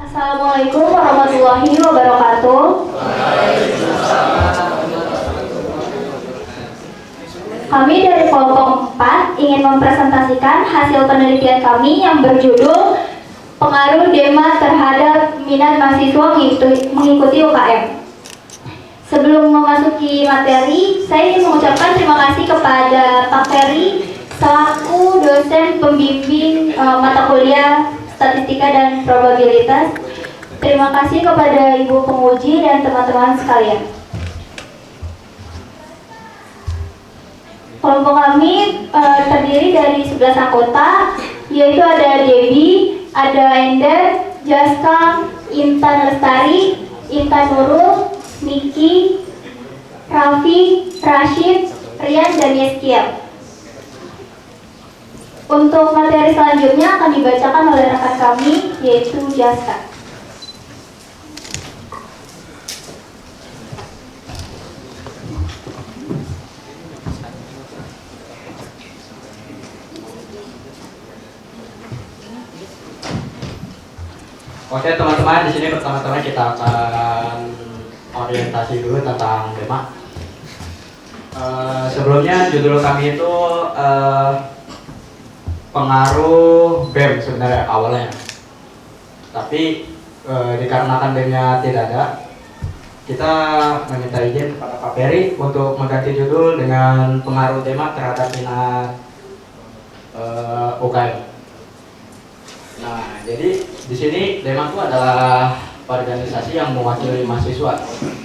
Assalamualaikum warahmatullahi wabarakatuh. Kami dari kelompok 4 ingin mempresentasikan hasil penelitian kami yang berjudul pengaruh DEMA terhadap minat mahasiswa mengikuti UKM. Sebelum memasuki materi, saya ingin mengucapkan terima kasih kepada Pak Ferry selaku dosen pembimbing mata kuliah Statistika dan Probabilitas. Terima kasih kepada Ibu penguji dan teman-teman sekalian. Kelompok kami terdiri dari 11 anggota, yaitu ada Debbie, ada Ender, Jaska, Intan Lestari, Intan Nurul, Niki, Raffi, Rashid, Rian, dan Yeskiel. Untuk materi selanjutnya akan dibacakan oleh rekan kami, yaitu Jaska. Oke teman-teman, di sini pertama-tama kita akan orientasi dulu tentang DEMA. Sebelumnya judul kami itu pengaruh BEM sebenarnya awalnya. Tapi dikarenakan BEM-nya tidak ada, kita meminta izin kepada Pak Ferry untuk mengganti judul dengan pengaruh DEMA terhadap minat UKM. Nah, jadi di sini DEMA itu adalah organisasi yang mewakili mahasiswa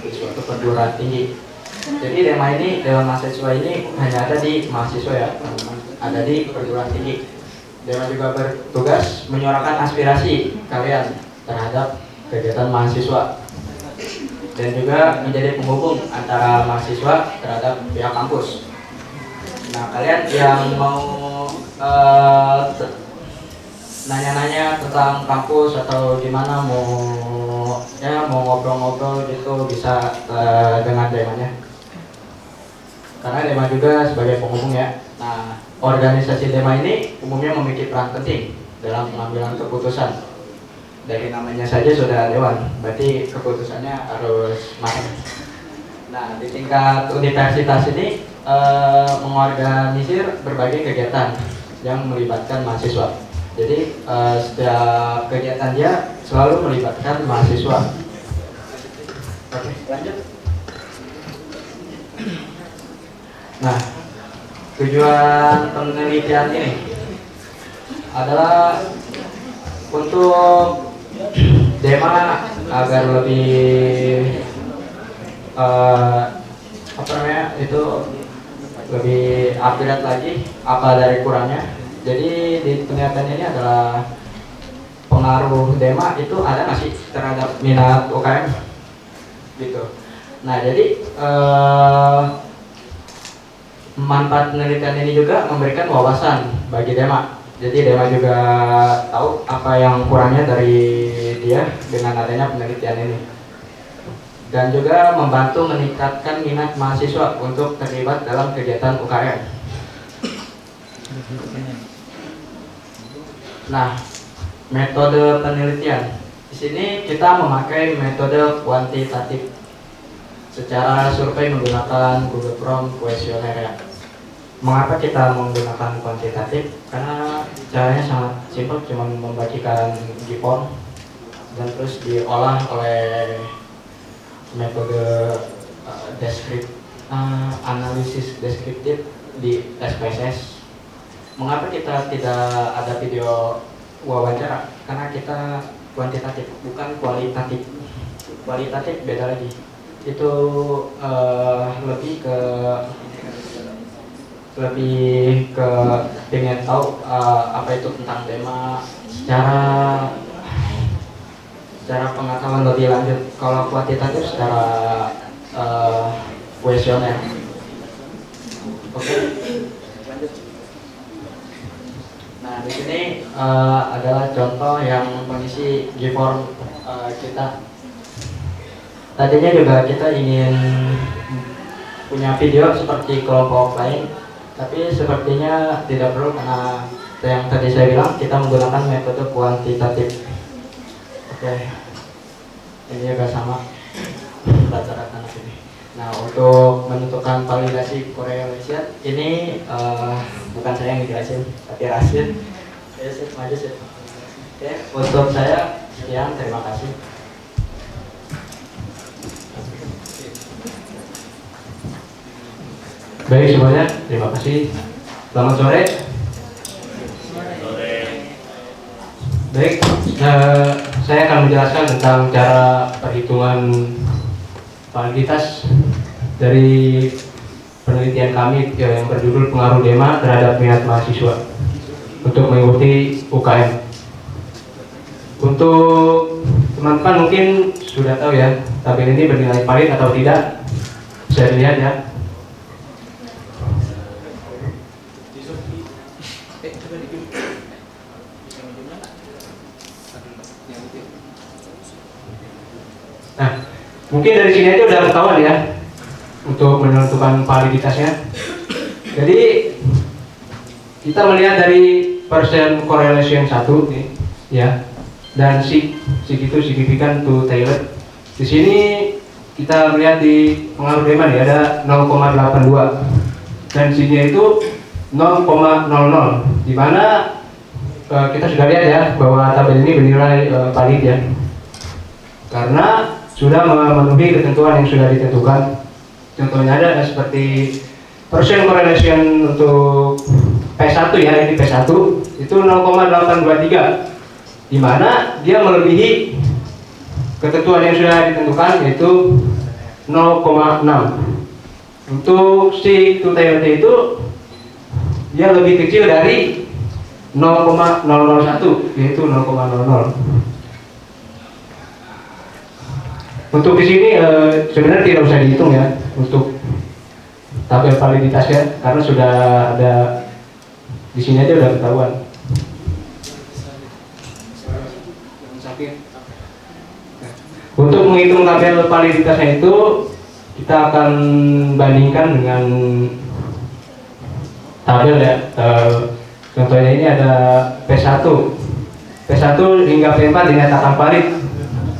di suatu perguruan tinggi. Jadi DEMA ini, Dewan Mahasiswa ini hanya ada di mahasiswa ya, ada di perguruan tinggi. DEMA juga bertugas menyuarakan aspirasi kalian terhadap kegiatan mahasiswa dan juga menjadi penghubung antara mahasiswa terhadap pihak kampus. Nah, kalian yang mau nanya-nanya tentang kampus atau gimana mau ngobrol-ngobrol gitu bisa dengan DEMA-nya, karena DEMA juga sebagai penghubung ya. Nah, organisasi DEMA ini umumnya memiliki peran penting dalam pengambilan keputusan. Dari namanya saja sudah dewan, berarti keputusannya harus matang. Nah, di tingkat universitas ini mengorganisir berbagai kegiatan yang melibatkan mahasiswa. Jadi setiap kegiatan dia selalu melibatkan mahasiswa. Oke, lanjut. Nah, tujuan penelitian ini adalah untuk DEMA agar lebih lebih update lagi apa dari kurangnya. Jadi di penelitian ini adalah pengaruh DEMA itu ada nggak sih terhadap minat UKM gitu. Nah, jadi manfaat penelitian ini juga memberikan wawasan bagi DEMA. Jadi DEMA juga tahu apa yang kurangnya dari dia dengan adanya penelitian ini. Dan juga membantu meningkatkan minat mahasiswa untuk terlibat dalam kegiatan UKM. Nah, metode penelitian. Di sini kita memakai metode kuantitatif secara survei menggunakan Google Form kuesioner ya. Mengapa kita menggunakan kuantitatif? Karena caranya sangat simpel, cuma membagikan G-form dan terus diolah oleh metode analisis deskriptif di SPSS. Mengapa kita tidak ada video wawancara? Karena kita kuantitatif, bukan kualitatif. Kualitatif beda lagi. Itu lebih ke pengen tahu apa itu tentang DEMA secara pengetahuan lebih lanjut. Kalau kuantitatif secara kuesioner. Oke. Nah, di sini adalah contoh yang mengisi G-form kita. Tadinya juga kita ingin punya video seperti kelompok lain, tapi sepertinya tidak perlu karena yang tadi saya bilang kita menggunakan metode kuantitatif. Oke, ini agak sama rata-rata anak ini. Nah, untuk menentukan validasi correlation ini bukan saya yang dijelasin, tapi Rasid. Ya, Sid, maju Sid. Oke, untuk saya sekian, terima kasih. Baik semuanya, terima kasih. Selamat sore. Baik, saya akan menjelaskan tentang cara perhitungan validitas dari penelitian kami yang berjudul pengaruh DEMA terhadap minat mahasiswa untuk mengikuti UKM. Untuk teman-teman mungkin sudah tahu ya, tabel ini bernilai valid atau tidak. Bisa dilihat ya. Nah, mungkin dari sini aja udah ketahuan ya untuk menentukan validitasnya. Jadi kita melihat dari persen correlation 1 nih, ya, dan sig itu signifikan to Taylor. Di sini kita melihat di pengaruh DEMA nih ada 0,82 dan signya itu 0,00, di mana kita sudah lihat ya bahwa tabel ini bernilai valid ya, karena sudah memenuhi ketentuan yang sudah ditentukan. Contohnya ada seperti persen correlation untuk P1 ya, ini P1 itu 0,823, di mana dia melebihi ketentuan yang sudah ditentukan yaitu 0,6. Untuk si T itu dia lebih kecil dari 0,001 yaitu 0,00. Untuk di sini sebenarnya tidak usah dihitung ya untuk tabel validitasnya, karena sudah ada di sini aja udah ketahuan. Untuk menghitung tabel validitasnya itu kita akan bandingkan dengan tabel ya. Contohnya ini ada P1 hingga P4 dinyatakan valid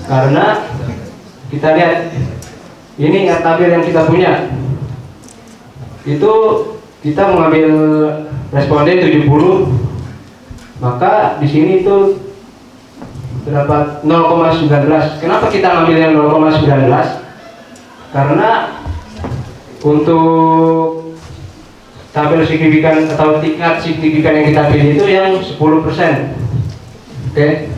karena kita lihat ini tabel yang kita punya itu kita mengambil responden 70, maka di sini itu terdapat 0,19. Kenapa kita ngambil yang 0,19? Karena untuk tabel signifikan atau tingkat signifikan yang kita pilih itu yang 10%. Oke.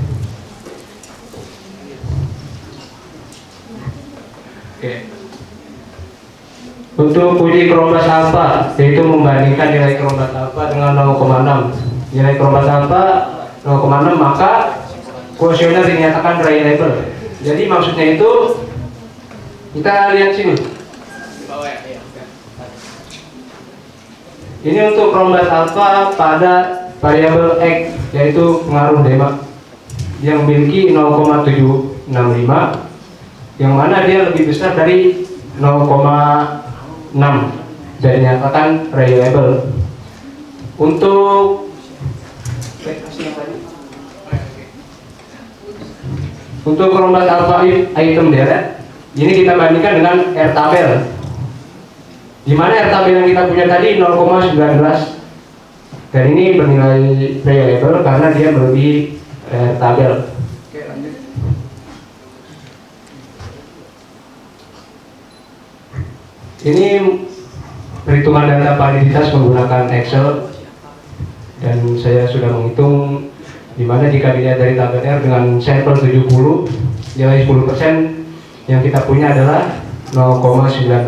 Oke. Untuk uji Cronbach alpha, yaitu membandingkan nilai Cronbach alpha dengan 0,6. Nilai Cronbach alpha 0,6, maka kuesioner dinyatakan reliable. Jadi maksudnya itu kita lihat sini. Ini untuk Cronbach alpha pada variabel X, yaitu pengaruh DEMA yang memiliki 0,765, yang mana dia lebih besar dari 0,6 dan dinyatakan reliable. Untuk Cronbach alpha item deret, ini kita bandingkan dengan R tabel, di mana R tabel yang kita punya tadi 0,19 dan ini bernilai reliable karena dia melebihi R tabel. Oke, lanjut. Ini perhitungan data validitas menggunakan Excel dan saya sudah menghitung, di mana jika dilihat dari tabel R dengan sampel 70, nilai 10% yang kita punya adalah 0,19.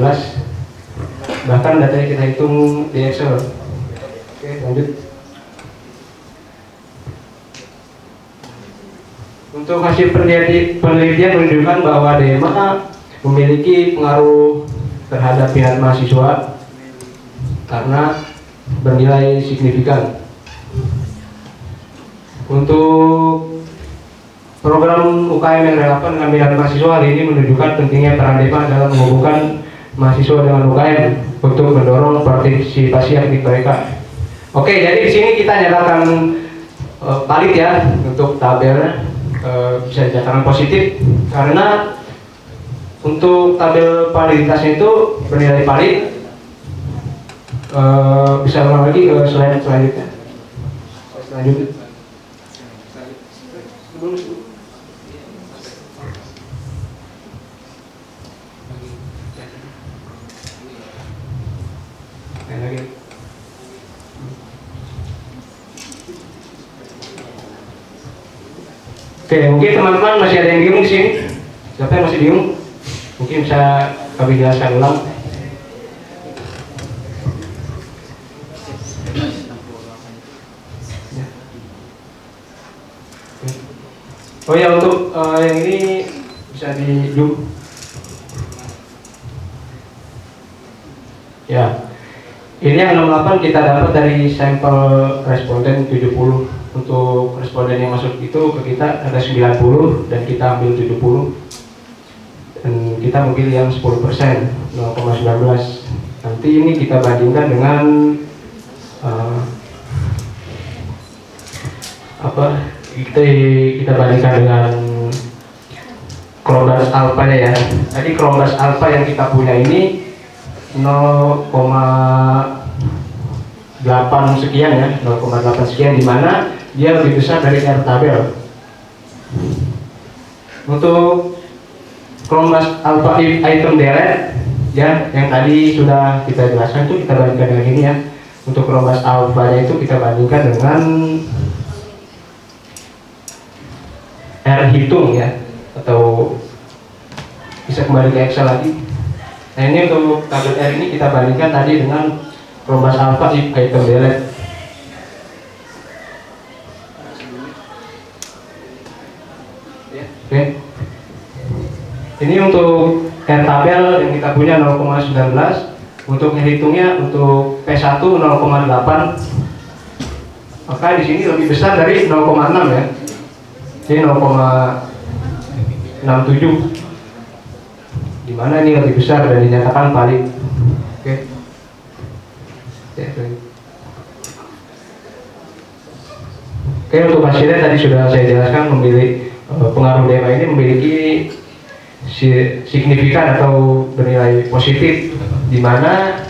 Bahkan data yang kita hitung di Excel. Oke, lanjut. Untuk hasil penelitian menunjukkan bahwa DEMA memiliki pengaruh terhadap minat mahasiswa karena bernilai signifikan. Untuk program UKM yang relevan dengan minat mahasiswa, hari ini menunjukkan pentingnya peran DEMA dalam menghubungkan mahasiswa dengan UKM untuk mendorong partisipasi aktif mereka. Oke, jadi di sini kita nyatakan valid ya untuk tabelnya. bisa dikatakan positif karena untuk tabel validitasnya itu bernilai valid. Bisa ulang lagi ke slide selanjutnya. Oke, mungkin teman-teman masih ada yang bingung di sini. Siapa yang masih bingung? Mungkin bisa kami jelaskan ulang. Oh ya, untuk yang ini bisa di zoom. Ya, ini yang 68 kita dapat dari sampel responden 70. Untuk responden yang masuk itu ke kita ada 90 dan kita ambil 70 dan kita memilih yang 10%, 0,19. Nanti ini kita bandingkan dengan kita bandingkan dengan Chromebus alpha ya. Tadi Chromebus alpha yang kita punya ini 0,8 sekian ya, 0,8 sekian, di mana dia lebih besar dari R tabel. Untuk Chromebus alpha item delete ya, yang tadi sudah kita jelaskan itu kita bandingkan dengan ini ya. Untuk Chromebus alpha nya itu kita bandingkan dengan R hitung ya, atau bisa kembali ke Excel lagi. Nah ini untuk tabel R ini kita bandingkan tadi dengan Chromebus alpha item delete. Oke. Ini untuk R tabel yang kita punya 0,19. Untuk hitungnya untuk P1 0,8. Maka di sini lebih besar dari 0,6 ya. Ini 0,67. Di mana ini lebih besar dan dinyatakan valid. Oke. Oke, untuk hasilnya tadi sudah saya jelaskan, memilih pengaruh DMA ini memiliki signifikan atau bernilai positif, di mana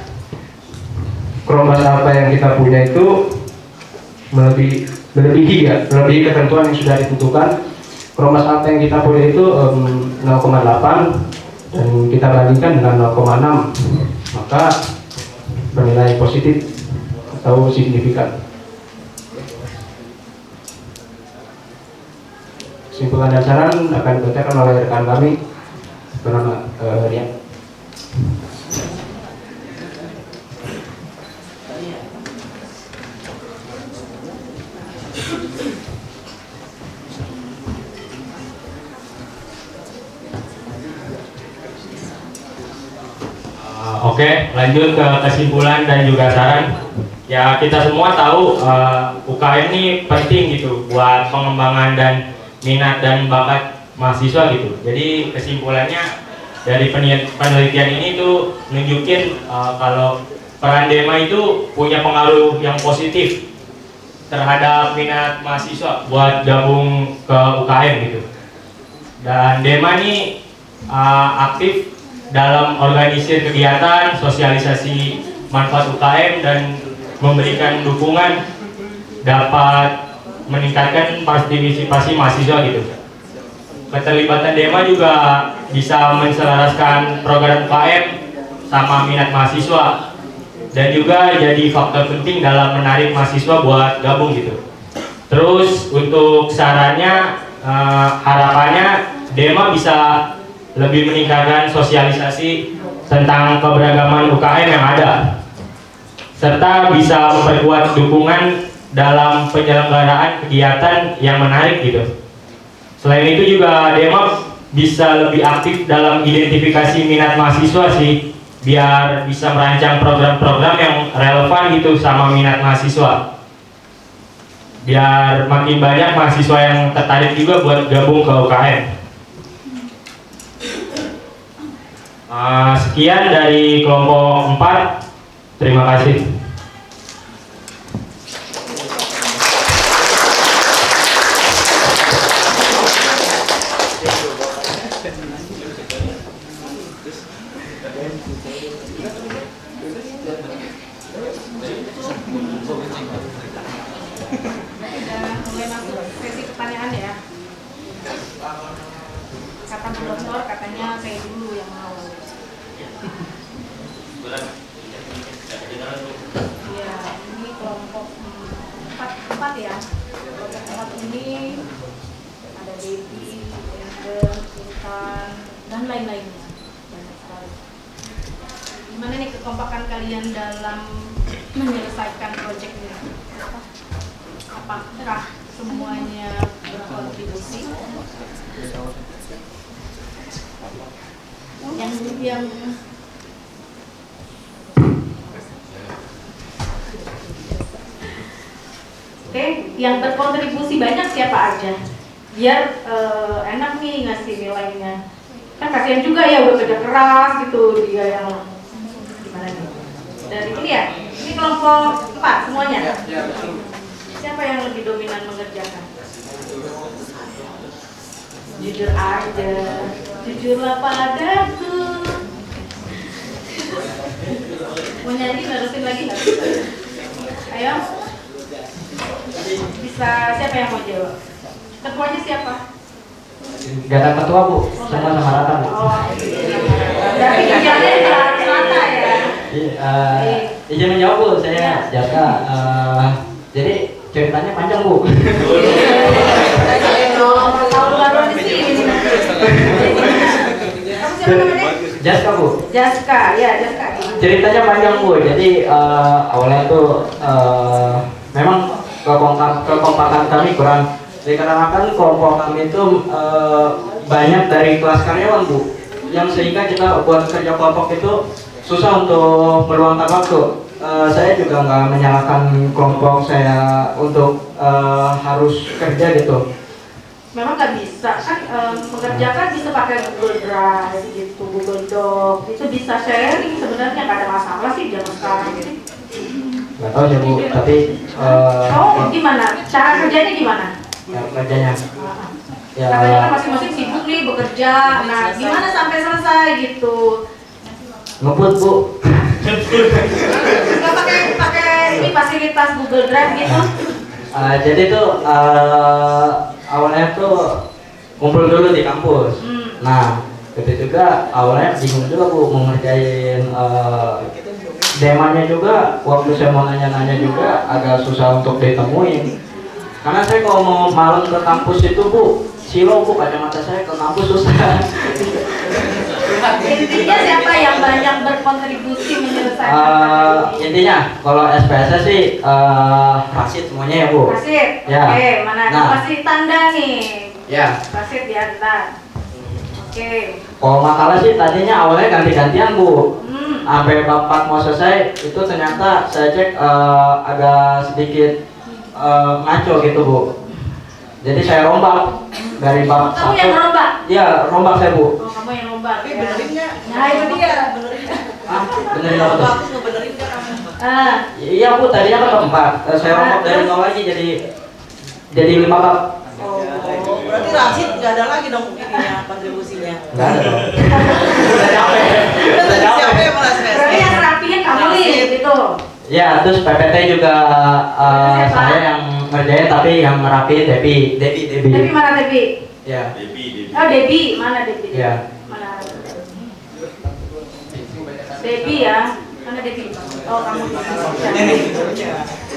Chromebus alpha yang kita punya itu melebihi ketentuan yang sudah ditentukan. Chromebus alpha yang kita punya itu 0,8 dan kita bandingkan dengan 0,6, maka bernilai positif atau signifikan. Kesimpulan dan saran akan dibacakan oleh rekan kami bernama Rian. Oke, lanjut ke kesimpulan dan juga saran. Ya, kita semua tahu UKM ini penting gitu buat pengembangan dan minat dan bakat mahasiswa gitu. Jadi kesimpulannya dari penelitian ini tuh nunjukin kalau peran DEMA itu punya pengaruh yang positif terhadap minat mahasiswa buat gabung ke UKM gitu. Dan DEMA ini aktif dalam organisir kegiatan, sosialisasi manfaat UKM dan memberikan dukungan dapat meningkatkan partisipasi mahasiswa gitu. Keterlibatan DEMA juga bisa menselaraskan program UKM sama minat mahasiswa dan juga jadi faktor penting dalam menarik mahasiswa buat gabung gitu. Terus untuk sarannya, harapannya DEMA bisa lebih meningkatkan sosialisasi tentang keberagaman UKM yang ada, serta bisa memperkuat dukungan dalam penyelenggaraan kegiatan yang menarik gitu. Selain itu juga DEMA bisa lebih aktif dalam identifikasi minat mahasiswa sih, biar bisa merancang program-program yang relevan gitu sama minat mahasiswa, biar makin banyak mahasiswa yang tertarik juga buat gabung ke UKM. Sekian dari kelompok 4. Terima kasih. kata dokter katanya saya dulu yang mau. Ya, ini kelompok empat ya. Kelompok 4 ini ada Debbie, Ender, Intan, dan lain-lainnya. Banyak sekali. Gimana nih kekompakan kalian dalam menyelesaikan proyek ini? Apakah semuanya berkontribusi? Yang Oke, yang berkontribusi banyak siapa aja? Biar enak nih ngasih nilainya. Kan kasihan juga ya udah kerja keras gitu dia yang gimana nih? Dari ini ya, ini kelompok 4 semuanya. Siapa yang lebih dominan mengerjakan? Jujur aja, jujurlah padaku. Mau nyanyi nerusin lagi nggak? Ayo. Bisa, siapa yang mau jawab? Ketuanya siapa? Gak ada ketua Bu, semua sama rata Bu. Oh, berarti kerjanya di rata ya? Izin menjawab Bu, saya Jaka. Jadi ceritanya panjang Bu. Kalau baru di sini. Kamu siapa namanya? Jaska Bu. Jaska, ya Jaska. Ceritanya panjang Bu. Jadi awalnya tuh memang kekompakan kami kurang dikarenakan kelompok kami itu banyak dari kelas karyawan Bu, yang sehingga kita buat kerja kelompok itu susah untuk meluangkan waktu. Saya juga nggak menyalahkan kelompok saya untuk harus kerja gitu. Memang nggak bisa kan mengerjakan bisa pakai Google Drive gitu, Google Doc itu bisa sharing sebenarnya nggak ada masalah sih zaman sekarang gitu. Nggak tahu ya Bu, tapi Gimana? Cara kerjanya gimana? ya, kerjanya ya Katanya kan masing-masing sibuk nih bekerja. Nah, gimana sampai selesai gitu? ngebut Bu. Nggak pakai ini fasilitas Google Drive gitu? Jadi tuh awalnya tuh ngumpul dulu di kampus. Nah, itu juga awalnya bingung juga Bu mau ngerjain demanya juga. Waktu saya mau nanya-nanya juga agak susah untuk ditemuin. Karena saya kalau mau malam ke kampus itu Bu, silo Bu, kacamata saya ke kampus susah. Intinya siapa yang banyak berkontribusi menyelesaikan Intinya kalau SPSS sih Rasid semuanya ya Bu. Rasid? Ya. Oke, mana Nah. kasih tanda nih? Ya. Rasid ya, ntar. Oke. Kalau makalah sih tadinya awalnya ganti-gantian Bu. Hmm. Sampai bab 4 mau selesai itu ternyata saya cek agak sedikit ngaco gitu Bu. Jadi saya rombak dari bab Kamu yang rombak? Iya, rombak saya Bu. Oh, kamu yang rombak. Tapi Ya. benerin nggak? Nah, itu dia. Benerin nggak? Benerin apa tuh? Aku ngebenerin nggak kamu? Iya Bu, tadinya kan bab 4. Saya rombak dari nol lagi jadi 5 bab. Oh. Berarti Rashid nggak ada lagi dong ininya kontribusinya. Enggak ada dong. Udah capek. Udah Siapa capek. yang malas Berarti yang rapihin kamu nih, gitu. Ya, terus PPT juga Siapa? saya yang ngerjain, tapi yang ngerapiin Debbie. Debbie mana Debbie? Ya. Oh, Debbie, mana Debbie? Iya. Mana? Debbie ya. Mana Debbie? Oh, kamu.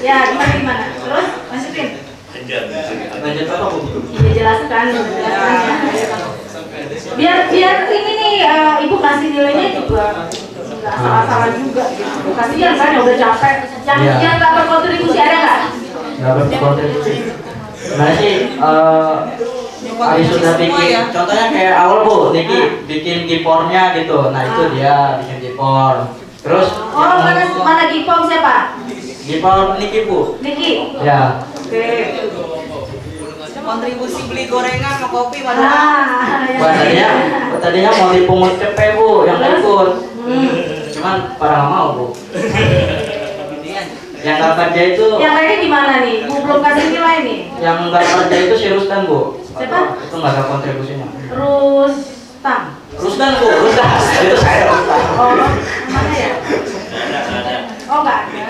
Ya, gimana? Terus lanjutin. Lanjut apa Bu? Iya, jelaskan ya. Biar ini nih Ibu kasih nilainya juga nggak salah-salah juga gitu. Kasihan kan yang udah capek. Yang Iya. nggak berkontribusi ada nggak? Nggak berkontribusi. Sebenarnya sih Ari sudah bikin, contohnya kayak awal Bu, Niki bikin gipornya gitu. Nah itu dia bikin gipor. Terus Oh, mana Gipom siapa? gipor Niki Bu. Niki. Ya. Oke. kontribusi beli gorengan sama kopi mana? Tadinya mau dipungut cepet Bu, yang nggak ikut. Cuman pada nggak mau Bu. Yang nggak kerja itu, Yang lainnya gimana nih? Bu belum kasih nilai nih. yang nggak kerja itu si Rusdan Bu. Siapa? Itu nggak ada kontribusinya. Rustam. Rusdan Bu, Rusdan. Itu saya Rusdan. Oh, mana ya? Oh, nggak ada.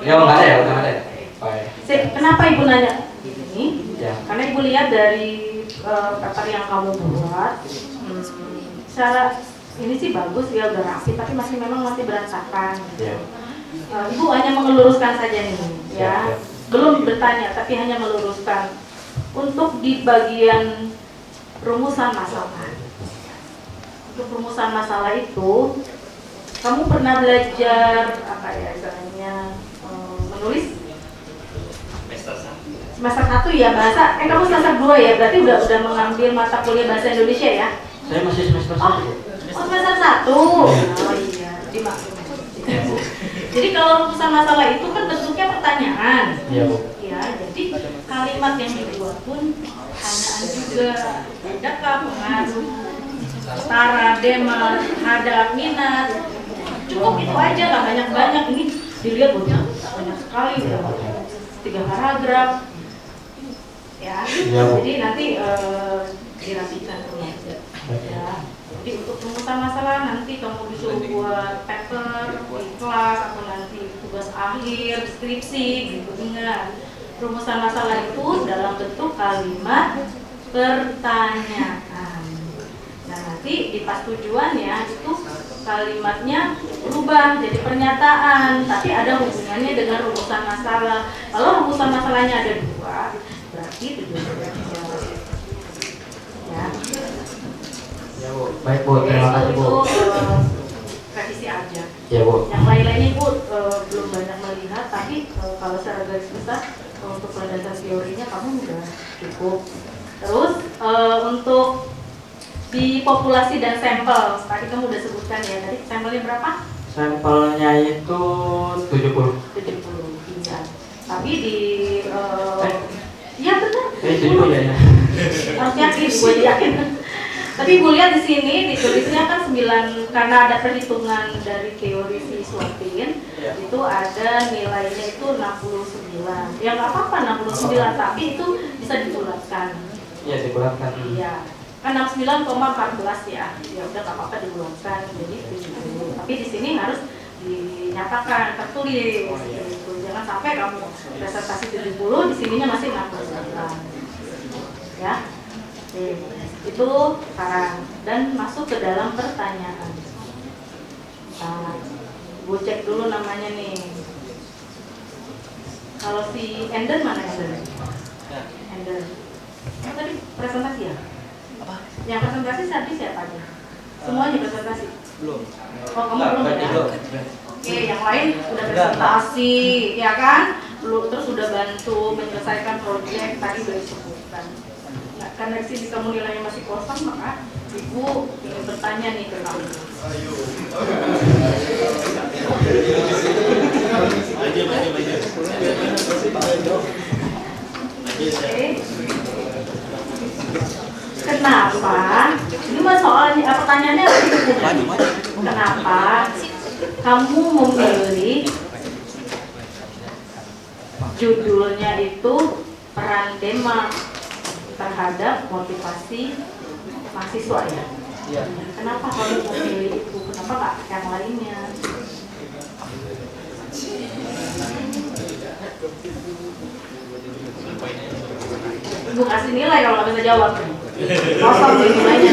Ya nggak ada ya, udah nggak ada. Ya? Oh, ya. Sip, kenapa Ibu nanya ini? Ya. Karena Ibu lihat dari paper yang kamu buat, secara ini sih bagus ya, udah rapi, tapi memang masih berantakan. Ya. Ibu hanya meluruskan saja nih, ya. Belum bertanya, tapi hanya meluruskan. Untuk di bagian rumusan masalah. Untuk rumusan masalah itu, kamu pernah belajar apa ya istilahnya menulis? Semester 1 ya bahasa. Kamu semester 2 ya, berarti udah mengambil mata kuliah bahasa Indonesia ya? Saya masih semester 1. Semester 1. Oh iya, dimaklumi. Jadi kalau rumusan masalah itu kan bentuknya pertanyaan. Iya, Bu. Ya, jadi kalimat yang dibuat pun pertanyaan juga. Adakah pengaruh setara, dema, hadap, minat? Cukup itu aja, nggak banyak-banyak. Ini dilihat banyak sekali, udah 3 paragraf. Ya, jadi nanti dirapikan dulu. Ya. Jadi untuk rumusan masalah nanti kamu disuruh buat paper di kelas atau nanti tugas akhir, skripsi, gitu. Ingat, rumusan masalah itu dalam bentuk kalimat pertanyaan. Nah nanti di pas tujuannya itu kalimatnya berubah jadi pernyataan, tapi ada hubungannya dengan rumusan masalah. Kalau rumusan masalahnya ada 2, berarti tujuannya ya. Ya, Bu. Baik, Bu. Terima kasih, Bu. Itu revisi aja. Ya, Bu. Yang lain-lainnya Bu belum banyak melihat, tapi kalau secara garis besar untuk landasan teorinya kamu udah cukup. Terus untuk di populasi dan sampel, tadi kamu udah sebutkan ya, tadi sampelnya berapa? Sampelnya itu 70. 70, iya. Tapi di iya benar. 70 ya. Harus yakin, gue yakin. Tapi ibu lihat di sini ditulisnya kan 9 karena ada perhitungan dari teori si Swatin, itu ada nilainya itu 69. Ya nggak apa-apa 69, tapi itu bisa dibulatkan. Iya, dibulatkan. Iya. Kan 69,14 ya. Ya udah nggak apa-apa dibulatkan. Jadi 70. Tapi di sini harus dinyatakan tertulis. Gitu. Jangan sampai kamu presentasi 70 di sininya masih 69. Ya. Oke. Itu saran dan masuk ke dalam pertanyaan. Nah, gue cek dulu namanya nih. Kalau si Ender mana Ender? Ender. Oh, tadi presentasi ya? Apa? Yang presentasi tadi siapa aja? Semuanya presentasi? Belum. Oh, kamu belum ya? Oke, yang lain udah presentasi, ya kan? Terus udah bantu menyelesaikan proyek tadi udah disebutkan. Nah, karena di sini kamu nilainya masih kosong, maka ibu ingin bertanya nih ke kamu. Oke. Kenapa? Ini mah soalnya pertanyaannya kenapa kamu memilih judulnya itu peran Dema terhadap motivasi mahasiswa ya? Iya. Kenapa kamu memilih itu? Kenapa nggak yang lainnya? Ibu kasih nilai kalau nggak bisa jawab. Kosong deh nilainya.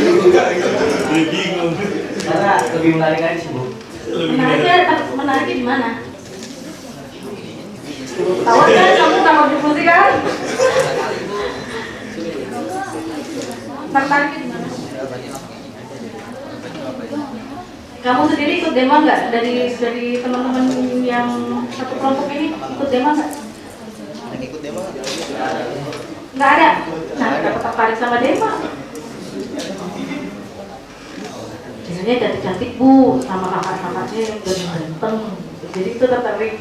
Karena lebih menarik aja sih, Bu. Menariknya di mana? Tahu kan kamu nggak mau diskusi kan? Tertariknya di mana? Kamu sendiri ikut demo nggak dari teman-teman yang satu kelompok ini ikut demo nggak? Ikut demo? Nggak ada. Nah, dapat tertarik sama demo. Biasanya cantik-cantik Bu, sama kakak-kakaknya yang ganteng. Jadi itu tertarik.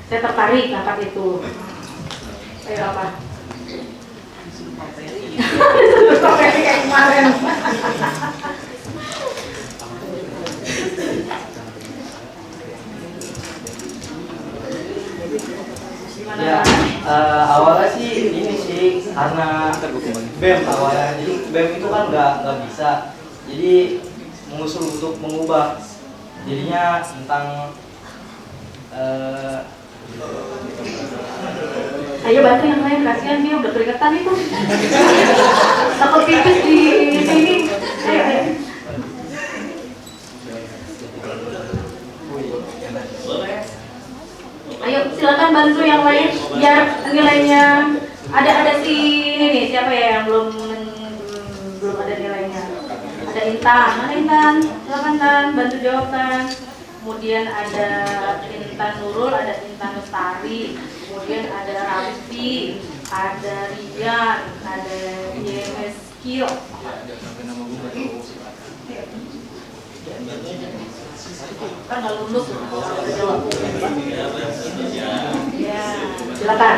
Saya tertarik kakak itu. Ayo apa? Seperti kayak kemarin. Ya, awalnya sih ini sih karena BEM awalnya. Jadi BEM itu kan nggak bisa. Jadi mengusul untuk mengubah. Jadinya tentang Ayo bantu yang lain, kasihan dia udah keringetan itu. Takut pipis di sini. Ayo. Ayo silakan bantu yang lain biar nilainya ada si ini nih, siapa ya yang belum ada nilainya. Ada Intan, mana Intan? Silakan Tan, bantu jawabkan. Kemudian ada Intan Nurul, ada Intan Lestari, kemudian ada Ramzi, ada Rian, ada YMS Kio. Kan nggak lulus kalau udah jawab. Ya, silakan.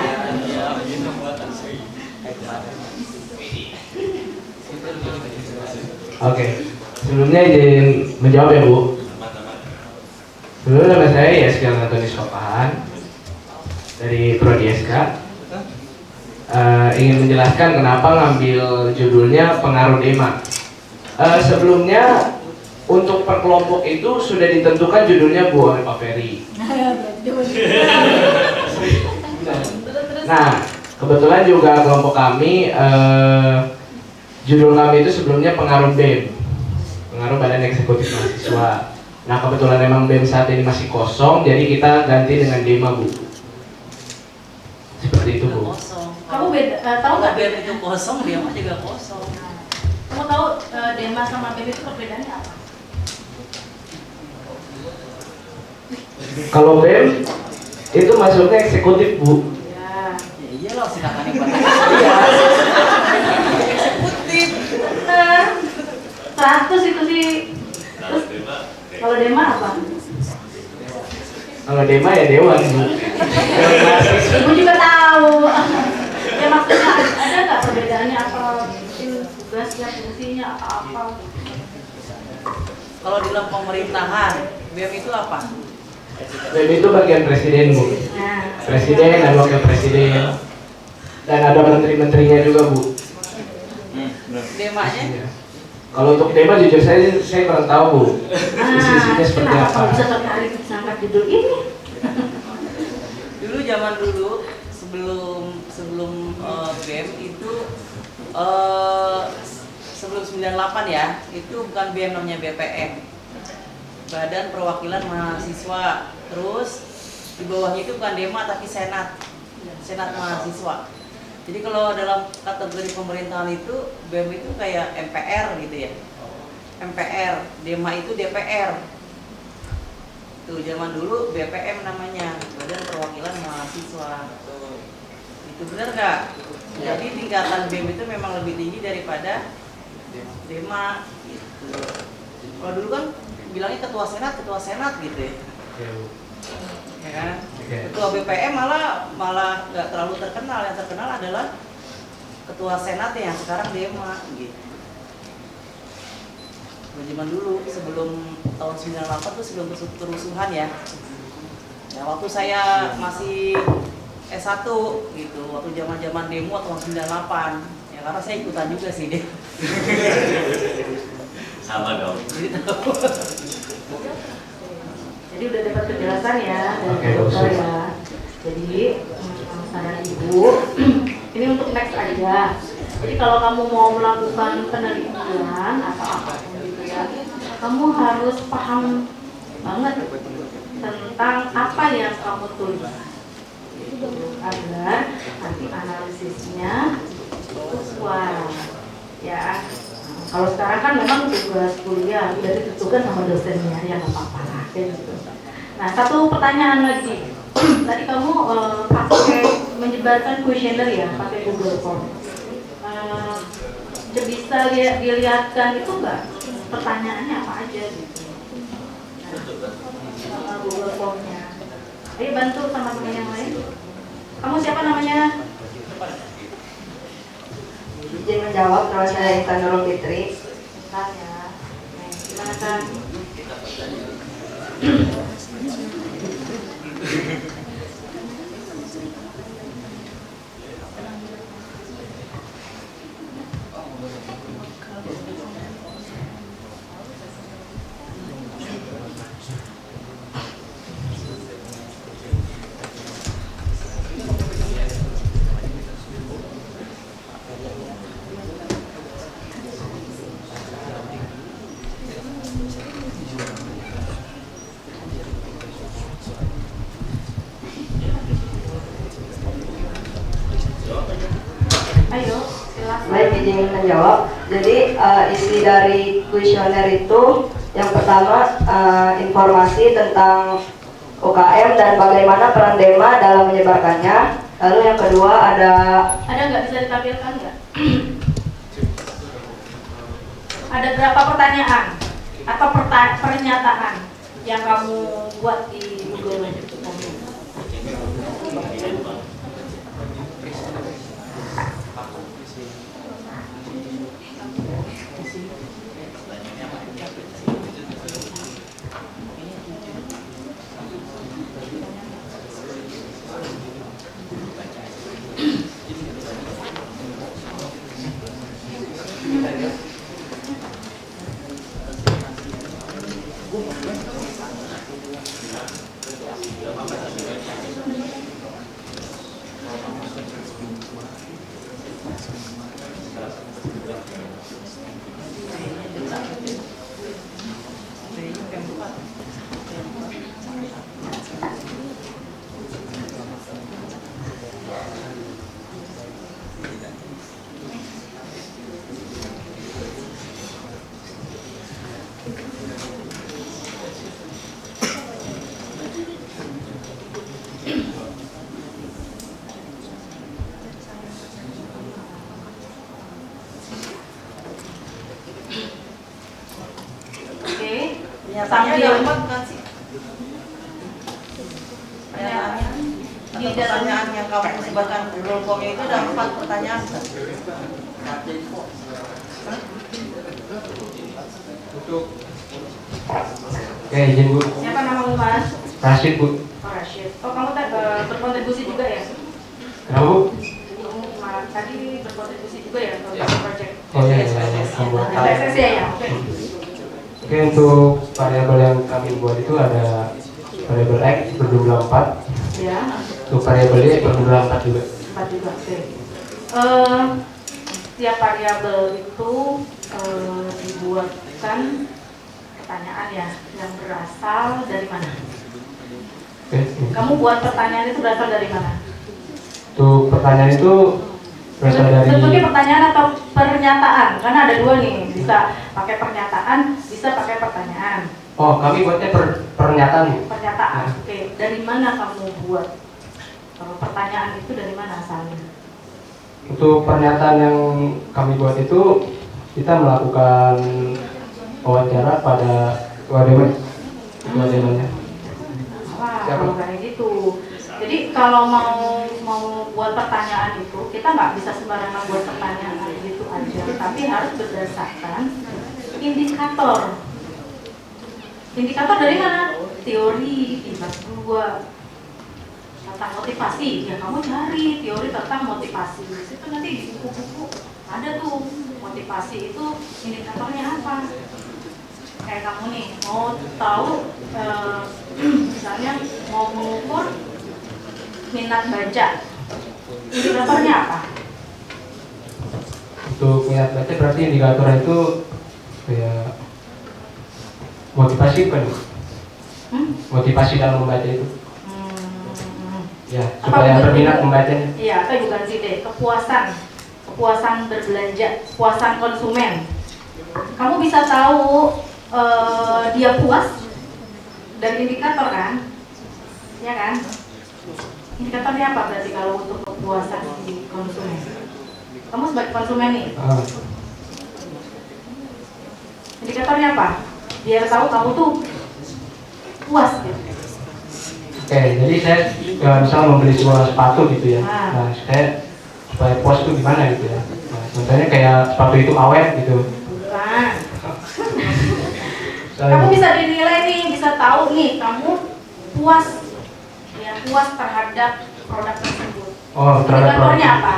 Oke, sebelumnya izin menjawab ya Bu. Sebelumnya nama saya Yaskian Antoni Sopahan dari Prodi SK. Ingin menjelaskan kenapa ngambil judulnya pengaruh DEMA. Sebelumnya untuk per kelompok itu sudah ditentukan judulnya Bu oleh Pak Ferry. Nah, kebetulan juga kelompok kami judul kami itu sebelumnya pengaruh BEM, pengaruh Badan Eksekutif Mahasiswa. Nah, kebetulan memang BEM saat ini masih kosong, jadi kita ganti dengan DEMA Bu. Seperti itu Bu. Kosong. Kamu tahu nggak BEM itu kosong, dia mah juga kosong. Kamu tahu DEMA sama BEM itu perbedaannya apa? Kalau BEM itu masuknya eksekutif Bu. Ya. Ya iyalah silakan yang pada. Eksekutif. Bener. 100 itu sih. Terus kalau DEMA apa? Kalau DEMA ya Dewan Bu. Ibu juga tahu. Ya maksudnya ada nggak perbedaannya apa? Mungkin tugasnya, fungsinya apa? Kalau di dalam pemerintahan, BEM itu apa? BEM itu bagian presiden Bu. Nah, Presiden dan wakil presiden. Dan ada menteri-menterinya juga Bu. DEMA-nya? Iya. Kalau untuk DEMA jujur saya kurang tahu Bu. Isi-isinya seperti kenapa apa. kamu bisa tertarik sama judul ini? Dulu zaman dulu sebelum BEM itu sebelum 98 ya, itu bukan BEM namanya BPM. Badan Perwakilan Mahasiswa. Terus di bawahnya itu bukan DEMA tapi Senat Mahasiswa. Jadi kalau dalam kategori pemerintahan itu BEM itu kayak MPR gitu ya. MPR, DEMA itu DPR. Tuh zaman dulu BPM namanya, Badan Perwakilan Mahasiswa. Itu benar nggak? Jadi tingkatan BEM itu memang lebih tinggi daripada DEMA gitu. Kalau dulu kan bilangnya ketua senat gitu ya. Ya kan? Ketua BPM malah nggak terlalu terkenal, yang terkenal adalah ketua senat yang sekarang DEMA gitu. Zaman dulu sebelum tahun 98 tuh sebelum kerusuhan ya. Ya waktu saya masih S1 gitu, waktu zaman demo tahun 98. Ya karena saya ikutan juga sih deh. Sama dong. Jadi udah dapat penjelasan ya dari Oke, dokter bagus. ya. Jadi saran ibu ini untuk next aja. Jadi kalau kamu mau melakukan penelitian atau apapun gitu ya, kamu harus paham banget tentang apa yang kamu tulis agar nanti analisisnya sesuai ya. Kalau sekarang kan memang tugas kuliah udah ditentukan sama dosennya, ya nggak apa-apa lah kayak gitu. Nah, satu pertanyaan lagi. Tadi kamu pakai menyebarkan kuesioner ya, pakai Google Form. Bisa dilihatkan itu nggak? Pertanyaannya apa aja gitu? Google Form-nya. Ayo bantu sama teman yang lain. Kamu siapa namanya? Izin menjawab, nama saya Intan Nurul Fitri. Bentar ya. Gimana kan? izin menjawab. Jadi isi dari kuesioner itu yang pertama informasi tentang UKM dan bagaimana peran DEMA dalam menyebarkannya. Lalu yang kedua ada nggak bisa ditampilkan nggak? Ada berapa pertanyaan atau pernyataan yang kamu buat di Google? Pernyataannya ada 4 kan sih? Di dalam Pertanyaan yang kamu sebarkan Google Form-nya itu ada 4 pertanyaan. Oke, izin Bu. Siapa namamu Mas? Rashid Bu. Oh Rashid. Oh kamu berkontribusi juga ya? Kenapa Bu? Tadi berkontribusi juga ya untuk project. Oh iya, membuat SSS ya. Oke. Oke, untuk variabel yang kami buat itu ada variabel X berjumlah 4. Ya. Untuk variabel Y berjumlah 4 juga. 4 juga. Oke. Setiap variabel itu dibuatkan pertanyaan ya yang berasal dari mana? Oke. Kamu buat pertanyaan itu berasal dari mana? Untuk pertanyaan itu berasal dari Bentuknya pertanyaan atau pernyataan? Karena ada dua nih, bisa pakai pernyataan, bisa pakai pertanyaan. Oh, kami buatnya pernyataan. Pernyataan. Oke. Dari mana kamu buat? Kalau pertanyaan itu dari mana asalnya? Untuk pernyataan yang kami buat itu kita melakukan wawancara pada ketua dewannya. Wah, Siapa? kalau kayak gitu. Jadi kalau mau buat pertanyaan itu kita nggak bisa sembarangan buat pertanyaan gitu aja, tapi harus berdasarkan indikator. Indikator dari mana? Teori di bab 2 tentang motivasi. Ya kamu cari teori tentang motivasi. Itu nanti di buku-buku ada tuh motivasi itu indikatornya apa. Kayak kamu nih mau tahu misalnya mau mengukur minat baca, indikatornya apa? Untuk minat baca berarti indikatornya itu kayak motivasi kan? Motivasi dalam membaca itu. Ya, supaya berminat membacanya. Iya, atau bukan sih deh, kepuasan berbelanja, kepuasan konsumen. Kamu bisa tahu dia puas dari indikator kan? Ya kan? Indikatornya apa berarti kalau untuk kepuasan di konsumen? Kamu sebagai konsumen nih, indikatornya apa? Biar tahu kamu tuh puas gitu. Oke, jadi saya misal membeli sebuah sepatu gitu ya. Nah, saya supaya puas itu gimana gitu ya. Nah, contohnya kayak sepatu itu awet gitu. Bukan. Kamu bisa dinilai nih, bisa tahu nih kamu puas, ya puas terhadap produk tersebut. Oh, terhadap indikatornya produk. apa?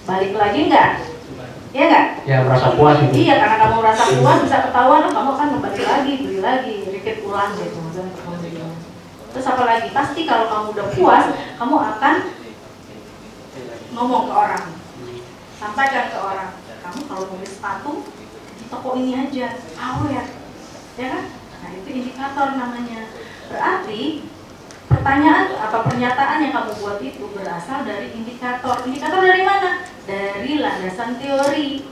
Balik lagi enggak? Iya enggak? Ya, merasa puas gitu. Iya, karena kamu merasa puas bisa ketahuan, oh, kamu akan kembali lagi, beli lagi, repeat ulang gitu. Terus apa lagi? Pasti kalau kamu udah puas, kamu akan ngomong ke orang, sampaikan ke orang, kamu kalau mau beli sepatu di toko ini aja, awet, ya kan? Nah itu indikator namanya. Berarti pertanyaan atau pernyataan yang kamu buat itu berasal dari indikator. Indikator dari mana? dari landasan teori.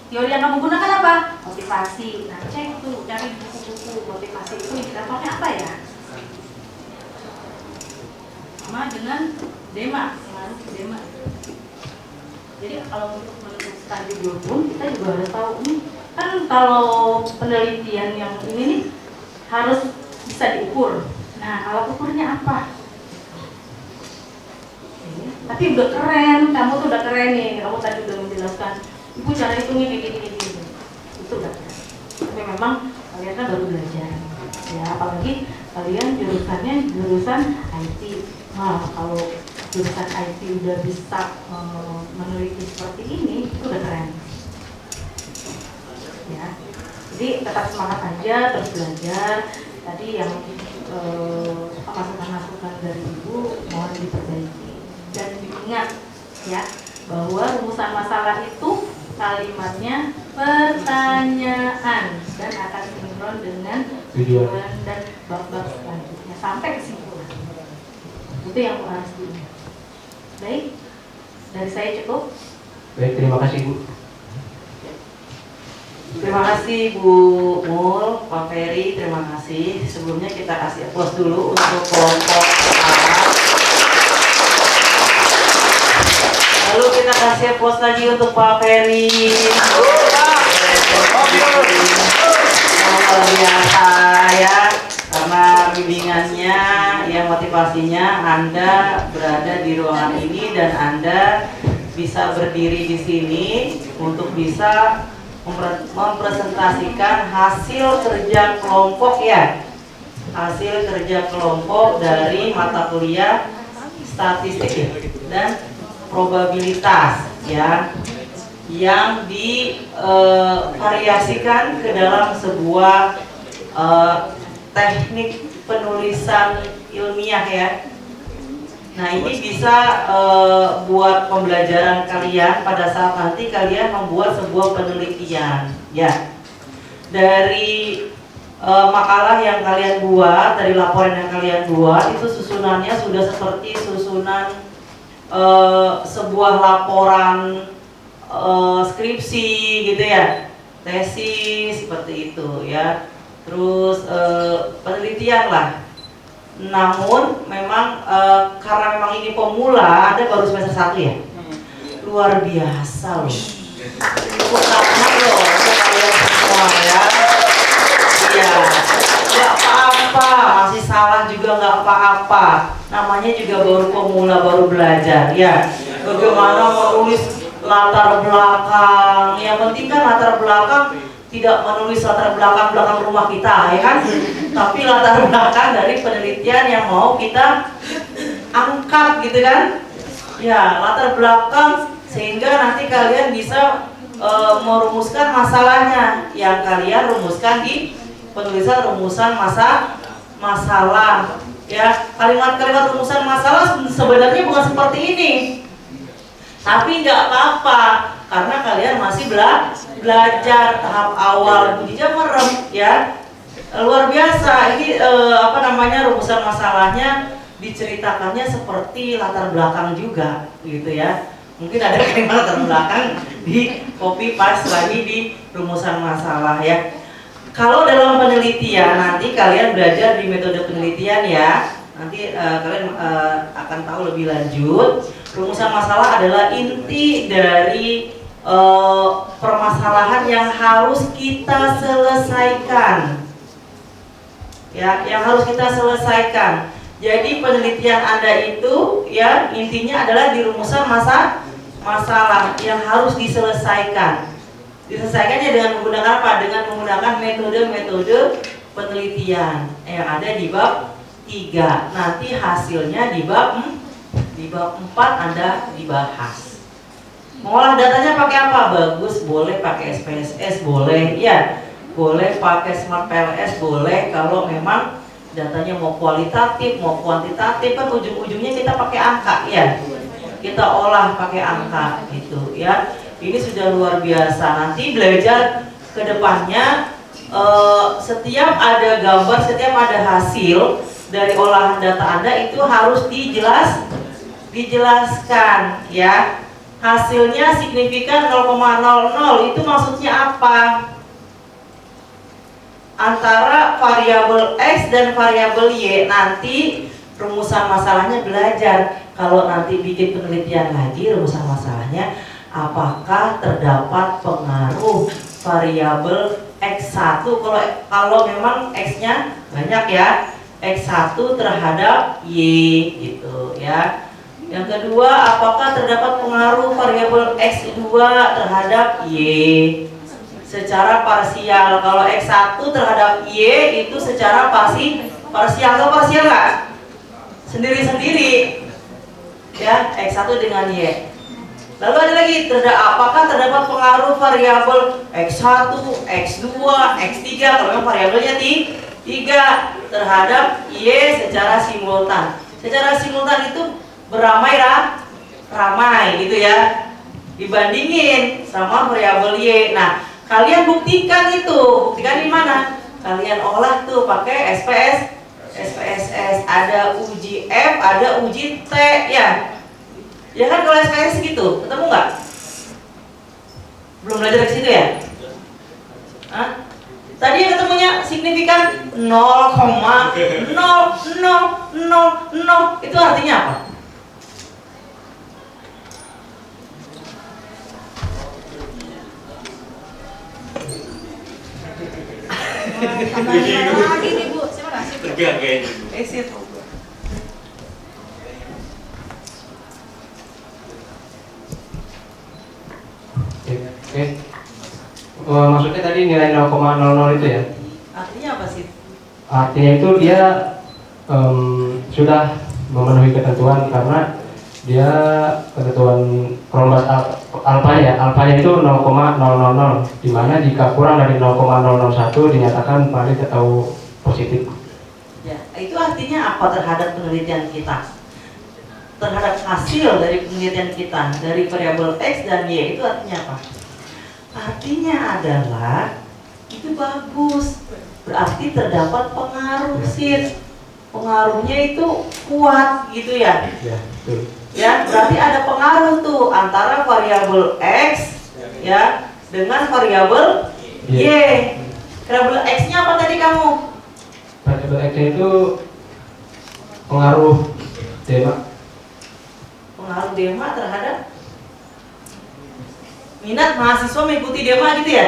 Teori yang kamu gunakan apa? Motivasi. Nah, cek tuh, cari buku-buku motivasi itu indikatornya apa ya? Sama dengan DEMA, pengaruh DEMA. Jadi kalau untuk menentukan studi pun kita juga harus tahu nih, kan kalau penelitian yang ini nih harus bisa diukur. Nah, alat ukurnya apa? Tapi udah keren, kamu tuh udah keren nih, kamu tadi udah menjelaskan, ibu cara hitungnya kayak gini, itu udah keren. Tapi memang kalian kan baru belajar, ya apalagi kalian jurusannya jurusan IT. Nah, kalau jurusan IT udah bisa meneliti seperti ini, itu udah keren. Ya, jadi tetap semangat aja, terus belajar. Tadi yang masukan-masukan dari ibu mohon diperbaiki. Dan diingat ya bahwa rumusan masalah itu kalimatnya pertanyaan dan akan sinkron dengan tujuan dan bab-bab selanjutnya sampai kesimpulan. Itu yang harus diingat. Baik, dari saya cukup. Baik, terima kasih Bu. Terima kasih Bu Mul, Pak Ferry, terima kasih. Sebelumnya kita kasih applause dulu untuk kelompok A. Lalu kita kasih applause lagi untuk Pak Ferry. Luar biasa ya, karena bimbingannya, yang motivasinya Anda berada di ruangan ini dan Anda bisa berdiri di sini untuk bisa mempresentasikan hasil kerja kelompok ya, hasil kerja kelompok dari mata kuliah statistik dan probabilitas ya, yang divariasikan ke dalam sebuah teknik penulisan ilmiah ya. Nah, ini bisa buat pembelajaran kalian pada saat nanti kalian membuat sebuah penelitian ya. Dari makalah yang kalian buat, dari laporan yang kalian buat, itu susunannya sudah seperti susunan sebuah laporan skripsi gitu ya, tesis seperti itu ya. Terus penelitian lah. Namun memang karena memang ini pemula, Anda baru semester 1 ya. Luar biasa loh. Tepuk tangan loh untuk kalian semua ya. Iya, nggak apa-apa, masih salah juga nggak apa-apa. Namanya juga baru pemula, baru belajar ya. Bagaimana menulis latar belakang? Yang penting kan latar belakang tidak menulis latar belakang rumah kita ya kan, tapi latar belakang dari penelitian yang mau kita angkat gitu kan ya, latar belakang sehingga nanti kalian bisa merumuskan masalahnya yang kalian rumuskan di penulisan rumusan masalah ya. Kalimat-kalimat rumusan masalah sebenarnya bukan seperti ini, tapi nggak apa-apa karena kalian masih belajar tahap awal, bunyinya merem ya. Luar biasa ini rumusan masalahnya diceritakannya seperti latar belakang juga gitu ya. Mungkin ada kalimat latar belakang di copy paste lagi di rumusan masalah ya. Kalau dalam penelitian nanti kalian belajar di metode penelitian ya. Nanti kalian akan tahu lebih lanjut. Rumusan masalah adalah inti dari permasalahan yang harus kita selesaikan ya, yang harus kita selesaikan. Jadi penelitian Anda itu ya intinya adalah di rumusan masalah yang harus diselesaikan. Diselesaikannya dengan menggunakan apa? Dengan menggunakan metode-metode penelitian yang ada di bab 3. Nanti hasilnya di bab 4 Anda dibahas. Mengolah datanya pakai apa? Bagus, boleh pakai SPSS, boleh ya. Boleh pakai Smart PLS, boleh. Kalau memang datanya mau kualitatif, mau kuantitatif, kan ujung-ujungnya kita pakai angka ya. Kita olah pakai angka gitu ya. Ini sudah luar biasa. Nanti belajar ke depannya setiap ada gambar, setiap ada hasil dari olahan data Anda itu harus dijelaskan ya. hasilnya signifikan 0,00, itu maksudnya apa? Antara variabel X dan variabel Y. Nanti rumusan masalahnya belajar. Kalau nanti bikin penelitian lagi, rumusan masalahnya apakah terdapat pengaruh variabel X1, kalau memang X-nya banyak ya, X1 terhadap Y gitu ya. Yang kedua, apakah terdapat pengaruh variabel X2 terhadap Y secara parsial. Kalau X1 terhadap Y itu secara parsial atau parsial nggak? Sendiri-sendiri ya, X1 dengan Y. Lalu ada lagi, apakah terdapat pengaruh variabel X1, X2, X3, kalau memang variabelnya 3 terhadap Y secara simultan. Secara simultan itu ramai gitu ya, dibandingin sama variabel Y. Nah, kalian buktikan di mana? Kalian olah tuh pakai SPSS, ada uji F, ada uji T ya. Ya kan kalau SPSS gitu, ketemu nggak? Belum belajar ke situ ya? Hah? Tadi yang ketemunya signifikan 0,0000, itu artinya apa? Lagi nih Bu, siapa sih? Exit. Oke. Maksudnya tadi nilai 0,00 itu ya? Artinya apa sih? Artinya itu dia sudah memenuhi ketentuan, karena dia ketentuan kalau alfanya itu 0,000, di mana jika kurang dari 0,001 dinyatakan valid atau positif. Ya, itu artinya apa terhadap penelitian kita? Terhadap hasil dari penelitian kita dari variabel X dan Y, itu artinya apa? Artinya adalah itu bagus, berarti terdapat pengaruh sih, pengaruhnya itu kuat gitu ya. Ya, betul. Ya, berarti ada pengaruh tuh antara variabel X ya dengan variabel Y. Variabel X-nya apa tadi kamu? Variabel X itu pengaruh dema. Pengaruh dema terhadap minat mahasiswa mengikuti dema gitu ya?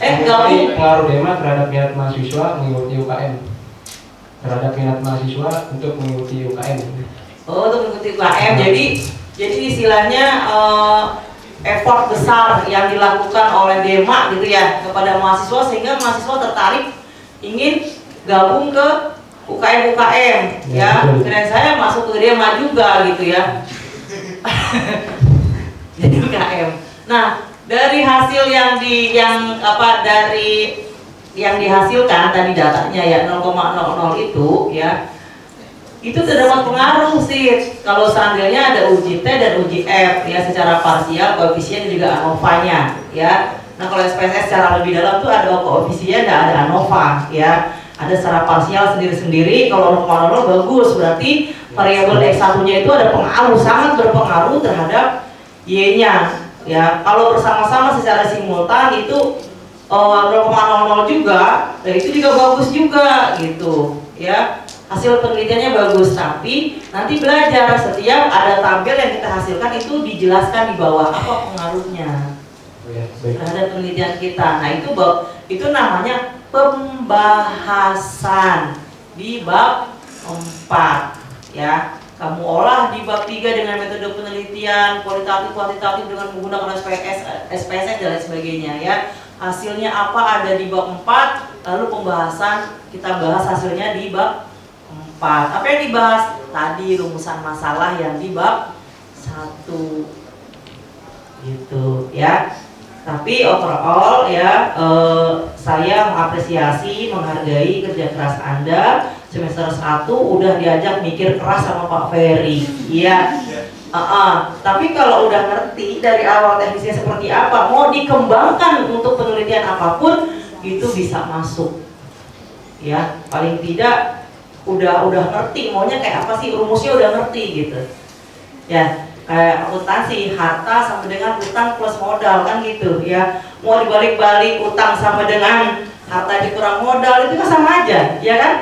Gabung. Pengaruh dema terhadap minat mahasiswa mengikuti UKM. Terhadap minat mahasiswa untuk mengikuti UKM. Oh, untuk mengikuti UKM. Jadi istilahnya effort besar yang dilakukan oleh dema gitu ya kepada mahasiswa, sehingga mahasiswa tertarik ingin gabung ke UKM ya. Kira saya masuk ke dema juga gitu ya. Jadi UKM. Nah, dari hasil yang dihasilkan tadi datanya ya 0,00 itu ya, itu terdapat pengaruh sih kalau seandainya ada uji T dan uji F ya secara parsial, koefisien juga ANOVA-nya ya. Nah, kalau SPSS secara lebih dalam tuh ada koefisien dan ada ANOVA ya. Ada secara parsial sendiri-sendiri. Kalau 0,00 bagus, berarti variabel X1-nya itu ada pengaruh, sangat berpengaruh terhadap Y-nya ya. Kalau bersama-sama secara simultan itu 0,00 juga, nah itu juga bagus juga gitu ya. Hasil penelitiannya bagus, tapi nanti belajar setiap ada tabel yang kita hasilkan itu dijelaskan di bawah apa pengaruhnya terhadap penelitian kita. Nah, itu namanya pembahasan di bab 4 ya. Kamu olah di bab 3 dengan metode penelitian kualitatif, kuantitatif dengan menggunakan SPSS dan lain sebagainya ya. Hasilnya apa ada di bab 4, lalu pembahasan kita bahas hasilnya di bab 4. Apa yang dibahas? Tadi rumusan masalah yang di bab 1 gitu ya. Tapi overall ya, saya mengapresiasi, menghargai kerja keras Anda. Semester 1 udah diajak mikir keras sama Pak Ferry ya. Tapi kalau udah ngerti dari awal teknisnya seperti apa, mau dikembangkan untuk penelitian apapun itu bisa masuk ya. Paling tidak udah ngerti maunya kayak apa sih, rumusnya udah ngerti gitu ya. kayak akuntansi, harta sama dengan utang plus modal kan gitu ya. Mau dibalik-balik utang sama dengan harta dikurang modal itu kan sama aja, ya kan?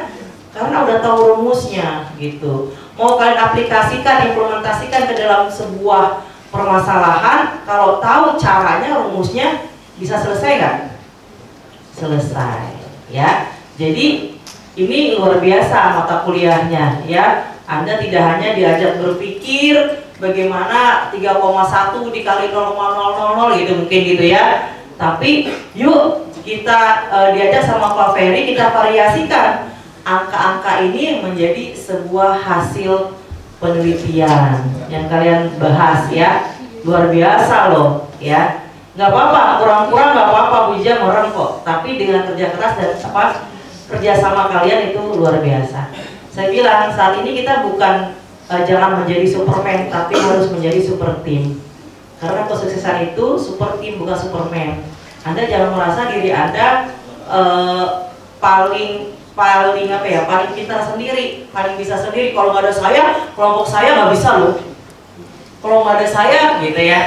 Karena udah tahu rumusnya gitu. Mau kalian aplikasikan, implementasikan ke dalam sebuah permasalahan, kalau tahu caranya, rumusnya, bisa selesai nggak? Selesai, ya. Jadi ini luar biasa mata kuliahnya, ya. Anda tidak hanya diajak berpikir bagaimana 3,1 dikali 0,000 gitu mungkin gitu ya. Tapi yuk kita diajak sama Pak Ferry, kita variasikan angka-angka ini menjadi sebuah hasil penelitian yang kalian bahas ya. Luar biasa loh ya. Nggak apa-apa, kurang-kurang nggak apa-apa, Bu Ija orang kok. Tapi dengan kerja keras dan kerjasama kalian itu luar biasa. Saya bilang saat ini kita bukan jangan menjadi Superman, tapi harus menjadi super team. Karena kesuksesan itu super team bukan Superman. Anda jangan merasa diri Anda paling pintar sendiri, paling bisa sendiri. Kalau nggak ada saya, kelompok saya nggak bisa loh. Kalau nggak ada saya, gitu ya.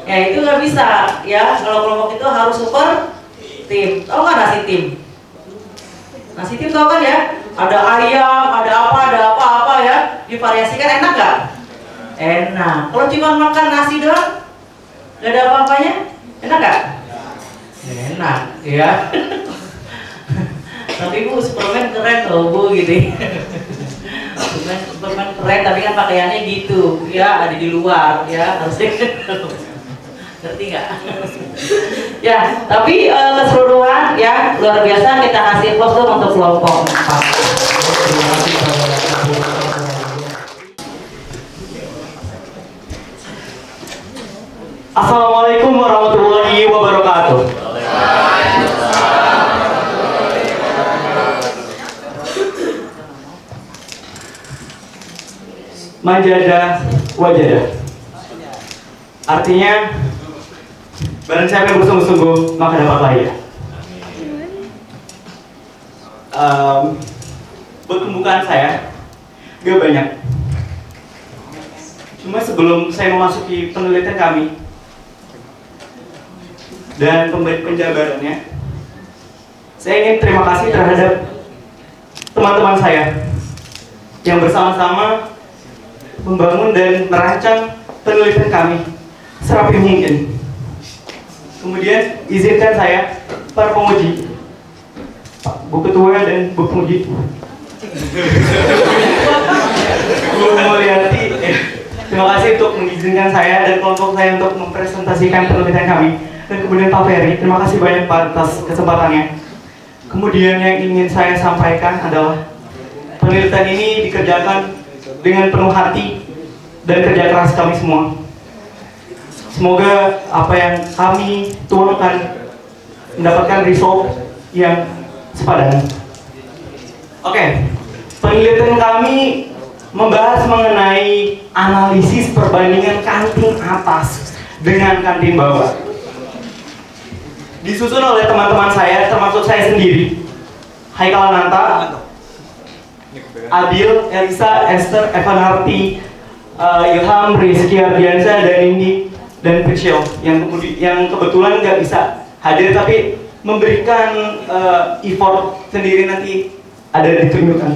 Ya itu nggak bisa, ya. Kalau kelompok itu harus super tim. Tahu nggak nasi tim? Nasi tim tahu kan ya? Ada ayam, ada apa ya. Divariasikan enak nggak? Enak. Kalau cuma makan nasi doang, nggak ada apa-apanya, enak nggak? Enak, ya. Tapi Bu, Superman keren loh Bu gitu. Superman keren, tapi kan pakaiannya gitu, ya ada di luar, ya harusnya. Ngerti nggak? Ya, tapi keseluruhan ya luar biasa, kita kasih plus untuk kelompok 4. Assalamualaikum warahmatullahi wabarakatuh. Manjadah wajadah. Artinya barang siapa yang bersungguh-sungguh maka dapat layak. Buat pembukaan saya gak banyak. Cuma sebelum saya memasuki penelitian kami dan penjabarannya, saya ingin terima kasih terhadap teman-teman saya yang bersama-sama membangun dan merancang penelitian kami serapi mungkin. Kemudian izinkan saya, para penguji, Bu Ketua dan Bu Penguji, Bu Mulyati, terima kasih untuk mengizinkan saya dan kelompok saya untuk mempresentasikan penelitian kami. Dan kemudian Pak Ferry, terima kasih banyak Pak atas kesempatannya. Kemudian yang ingin saya sampaikan adalah penelitian ini dikerjakan dengan penuh hati dan kerja keras kami semua. Semoga apa yang kami tuangkan mendapatkan result yang sepadan. Oke, penelitian kami membahas mengenai analisis perbandingan kantin atas dengan kantin bawah. Disusun oleh teman-teman saya, termasuk saya sendiri, Haikal Ananta, Adil, Elisa, Esther, Evan Harti, Ilham, Rizky Ardiansyah, dan Indi, dan Pritchel yang kebetulan nggak bisa hadir tapi memberikan effort sendiri, nanti ada ditunjukkan.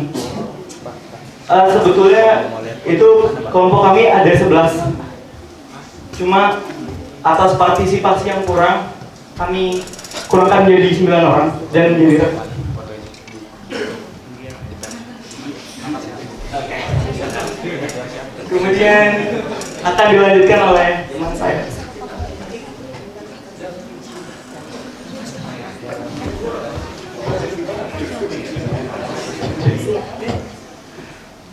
Sebetulnya itu kelompok kami ada 11, cuma atas partisipasi yang kurang kami kurangkan menjadi 9 orang dan menjadi kemudian akan dilanjutkan oleh teman saya.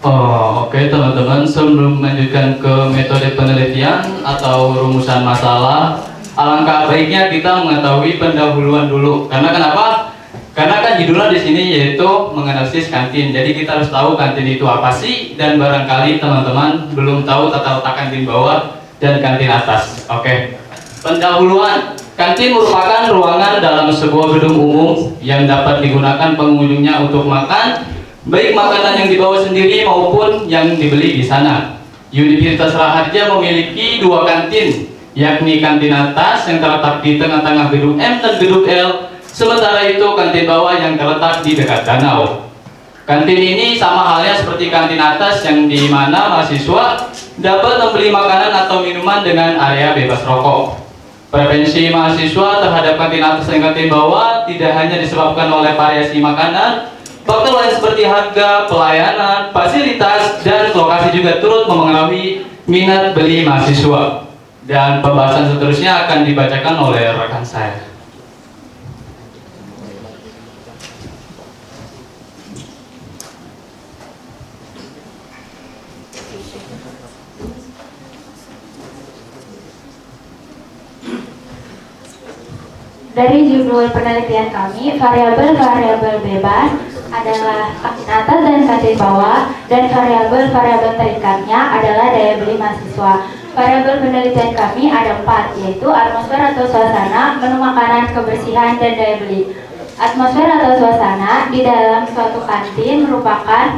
Oke teman-teman, sebelum melanjutkan ke metode penelitian atau rumusan masalah, alangkah baiknya kita mengetahui pendahuluan dulu. Karena kenapa? Karena kan judulnya di sini yaitu menganalisis kantin. Jadi kita harus tahu kantin itu apa sih, dan barangkali teman-teman belum tahu tata letak kantin bawah dan kantin atas. Oke. Pendahuluan. Kantin merupakan ruangan dalam sebuah gedung umum yang dapat digunakan pengunjungnya untuk makan, baik makanan yang dibawa sendiri maupun yang dibeli di sana. Universitas Raharja memiliki 2 kantin, yakni kantin atas yang terletak di tengah-tengah gedung M dan gedung L, sementara itu kantin bawah yang terletak di dekat danau. Kantin ini sama halnya seperti kantin atas yang di mana mahasiswa dapat membeli makanan atau minuman dengan area bebas rokok. Preferensi mahasiswa terhadap kantin atas dan kantin bawah tidak hanya disebabkan oleh variasi makanan, faktor lain seperti harga, pelayanan, fasilitas, dan lokasi juga turut memengaruhi minat beli mahasiswa. Dan pembahasan seterusnya akan dibacakan oleh rekan saya. Dari judul penelitian kami, variabel-variabel bebas adalah kantin atas dan kantin bawah, dan variabel-variabel terikatnya adalah daya beli mahasiswa. Variabel penelitian kami ada 4, yaitu atmosfer atau suasana, menu makanan, kebersihan, dan daya beli. Atmosfer atau suasana di dalam suatu kantin merupakan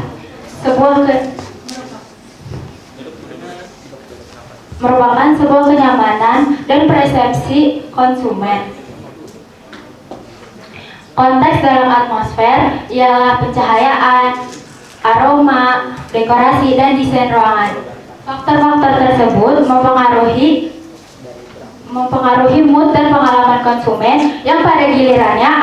sebuah kenyamanan dan persepsi konsumen. Konteks dalam atmosfer ialah pencahayaan, aroma, dekorasi, dan desain ruangan. Faktor-faktor tersebut mempengaruhi mood dan pengalaman konsumen yang pada gilirannya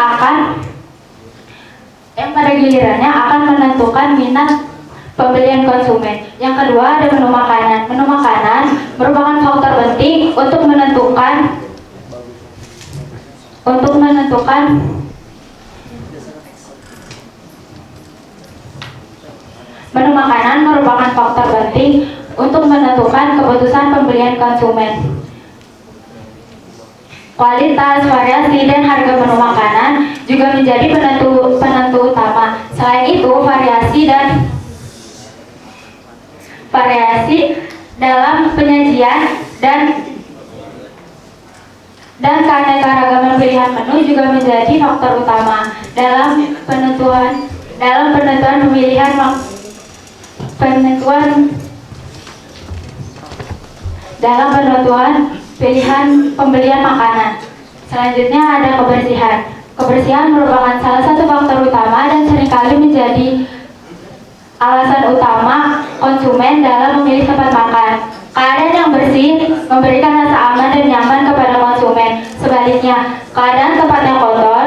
akan menentukan minat pembelian konsumen. Yang kedua ada menu makanan. Menu makanan merupakan faktor penting untuk menentukan Menu makanan merupakan faktor penting untuk menentukan keputusan pembelian konsumen. Kualitas, variasi, dan harga menu makanan juga menjadi penentu utama. Selain itu, variasi dalam penyajian dan keanekaragaman pilihan menu juga menjadi faktor utama dalam penentuan pilihan pembelian makanan. Selanjutnya ada kebersihan. Kebersihan merupakan salah satu faktor utama dan seringkali menjadi alasan utama konsumen dalam memilih tempat makan. Keadaan yang bersih memberikan rasa aman dan nyaman kepada konsumen. Sebaliknya, keadaan tempat yang kotor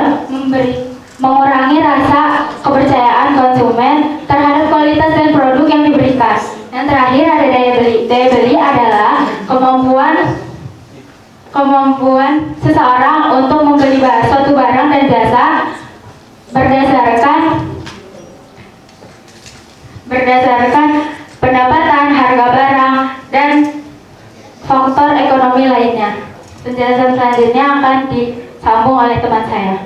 mengurangi rasa kepercayaan konsumen terhadap kualitas dan produk yang diberikan. Yang terakhir ada daya beli. Daya beli adalah kemampuan seseorang untuk membeli suatu barang dan jasa berdasarkan pendapatan, harga barang, dan faktor ekonomi lainnya. Penjelasan selanjutnya akan disambung oleh teman saya.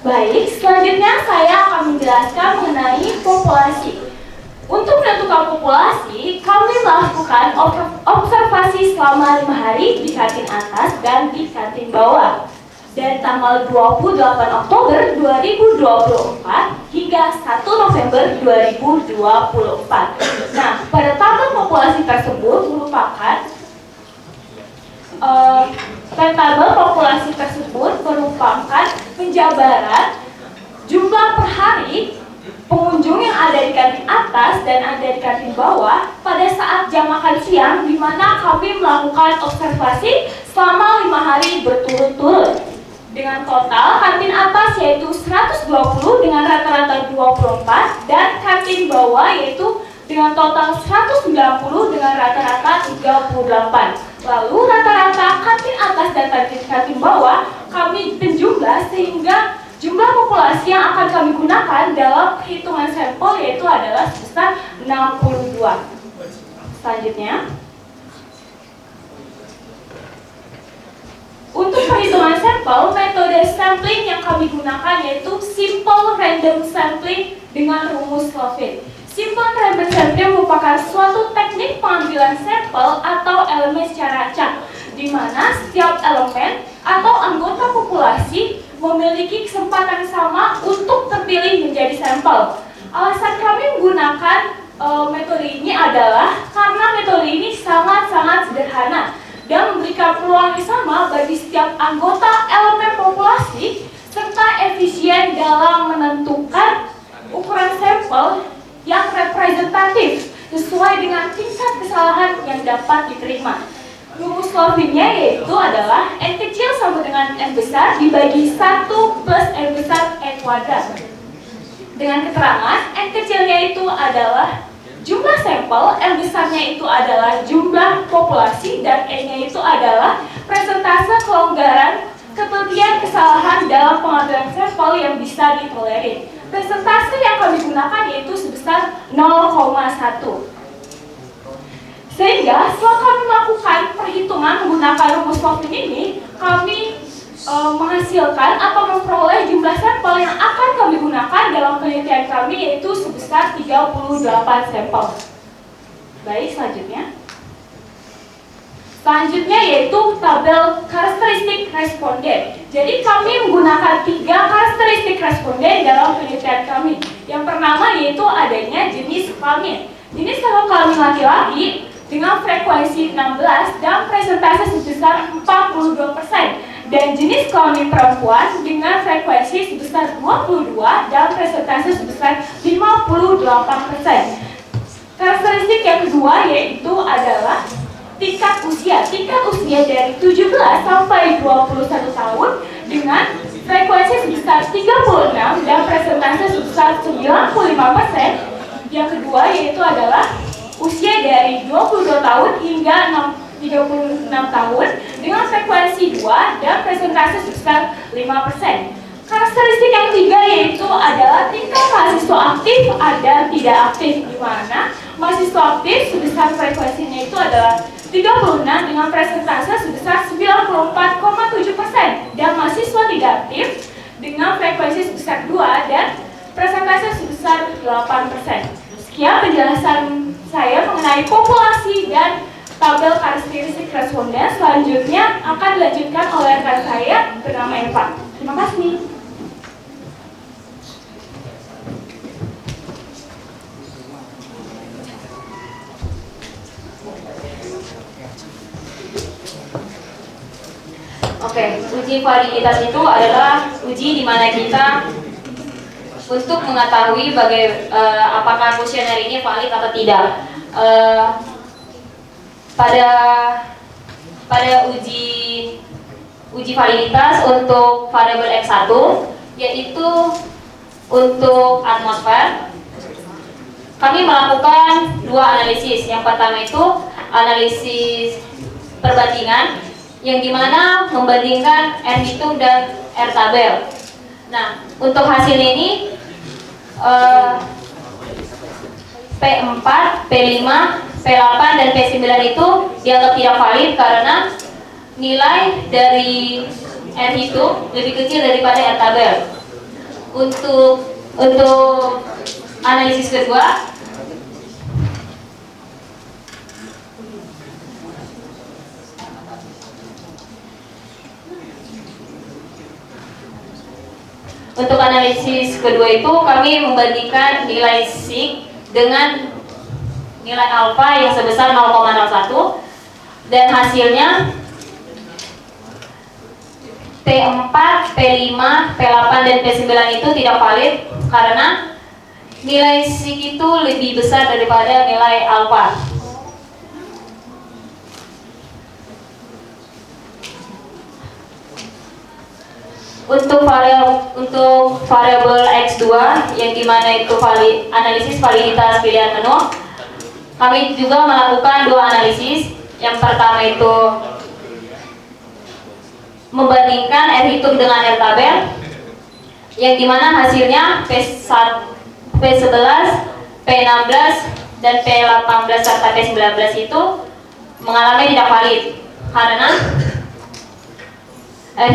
Baik, selanjutnya saya akan menjelaskan mengenai populasi. Untuk menentukan populasi, kami melakukan observasi selama 5 hari di kantin atas dan di kantin bawah. Dari tanggal 28 Oktober 2024 hingga 1 November 2024. Nah, pada tabel populasi tersebut merupakan penjabaran jumlah per hari pengunjung yang ada di kantin atas dan ada di kantin bawah pada saat jam makan siang, di mana kami melakukan observasi selama 5 hari berturut-turut dengan total kantin atas yaitu 120 dengan rata-rata 24 dan kantin bawah yaitu dengan total 190 dengan rata-rata 38. Lalu rata-rata kantin atas dan kantin bawah kami penjumlah sehingga jumlah populasi yang akan kami gunakan dalam perhitungan sampel yaitu adalah sebesar 62. Selanjutnya, untuk perhitungan sampel, metode sampling yang kami gunakan yaitu simple random sampling dengan rumus Slovin. Simple random sampling merupakan suatu teknik pengambilan sampel atau elemen secara acak, di mana setiap elemen atau anggota populasi memiliki kesempatan sama untuk terpilih menjadi sampel. Alasan kami menggunakan metode ini adalah karena metode ini sangat-sangat sederhana dan memberikan peluang yang sama bagi setiap anggota elemen populasi serta efisien dalam menentukan ukuran sampel yang representatif sesuai dengan tingkat kesalahan yang dapat diterima. Rumus Slovinnya yaitu adalah N kecil sama dengan N besar dibagi 1 plus N besar N kuadrat. Dengan keterangan N kecilnya itu adalah jumlah sampel, N besarnya itu adalah jumlah populasi, dan N-nya itu adalah persentase kelonggaran ketelitian kesalahan dalam pengambilan sampel yang bisa ditolerir. Persentase yang kami gunakan yaitu sebesar 0,1. Sehingga setelah kami melakukan perhitungan menggunakan rumus Slovin ini, kami menghasilkan atau memperoleh jumlah sampel yang akan kami gunakan dalam penelitian kami yaitu sebesar 3 38 sampel. Baik, selanjutnya yaitu tabel karakteristik responden. Jadi kami menggunakan 3 karakteristik responden dalam penelitian kami. Yang pertama yaitu adanya jenis kelamin. Jenis kelamin laki-laki dengan frekuensi 16 dan persentase sebesar 42%. Dan jenis kelamin perempuan dengan frekuensi sebesar 22 dan persentase sebesar 58%. Karakteristik yang kedua yaitu adalah tingkat usia. Tingkat usia dari 17 sampai 21 tahun dengan frekuensi sebesar 36 dan persentase sebesar 95%. Yang kedua yaitu adalah usia dari 22 tahun hingga 36 tahun dengan frekuensi 2 dan persentase sebesar 5%. Karakteristik yang ketiga yaitu adalah tingkat mahasiswa aktif dan tidak aktif, di mana mahasiswa aktif sebesar frekuensinya itu adalah 36 dengan persentase sebesar 94,7% dan mahasiswa tidak aktif dengan frekuensi sebesar 2 dan persentase sebesar 8%. Sekian penjelasan saya mengenai populasi dan tabel karakteristik responden. Selanjutnya akan dilanjutkan oleh rekan saya bernama Eva. Terima kasih. Oke, uji validitas itu adalah uji di mana kita untuk mengetahui apakah kuesioner ini valid atau tidak. Pada uji validitas untuk variabel X1 yaitu untuk atmosfer, kami melakukan 2 analisis. Yang pertama itu analisis perbandingan yang dimana membandingkan R hitung dan R tabel. Nah, untuk hasil ini P4, P5, P8 dan P9 itu dianggap tidak valid karena nilai dari R hitung lebih kecil daripada R tabel. Untuk analisis kedua, itu kami membandingkan nilai sig dengan nilai alfa yang sebesar 0,01 dan hasilnya P4, P5, P8 dan P9 itu tidak valid karena nilai sig itu lebih besar daripada nilai alfa. Untuk variabel X2 yang dimana itu analisis validitas pilihan menu, kami juga melakukan 2 analisis. Yang pertama itu membandingkan R hitung dengan R tabel, yang dimana hasilnya P11, P16 dan P18 serta P19 itu mengalami tidak valid karena R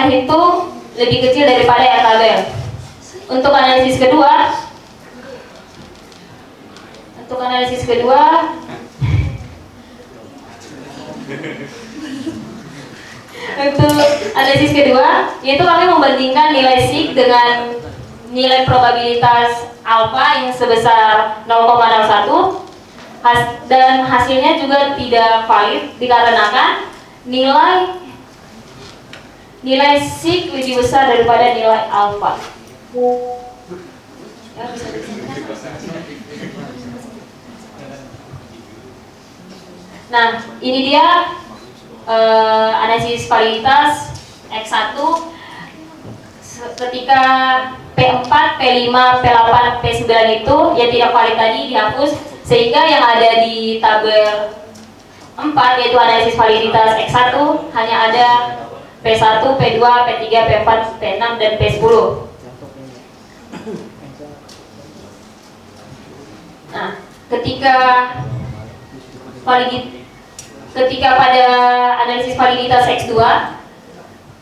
hitung lebih kecil daripada R tabel. Untuk analisis kedua yaitu kami membandingkan nilai sig dengan nilai probabilitas alfa yang sebesar 0,01 dan hasilnya juga tidak valid dikarenakan nilai sig lebih besar daripada nilai alfa. Ya, bisa disebutkan. Nah, ini dia analisis validitas X1 ketika P4, P5, P8, P9 itu yang tidak valid tadi dihapus, sehingga yang ada di tabel 4 yaitu analisis validitas X1 hanya ada P1, P2, P3, P4, P6, dan P10. Nah, ketika pada analisis validitas X2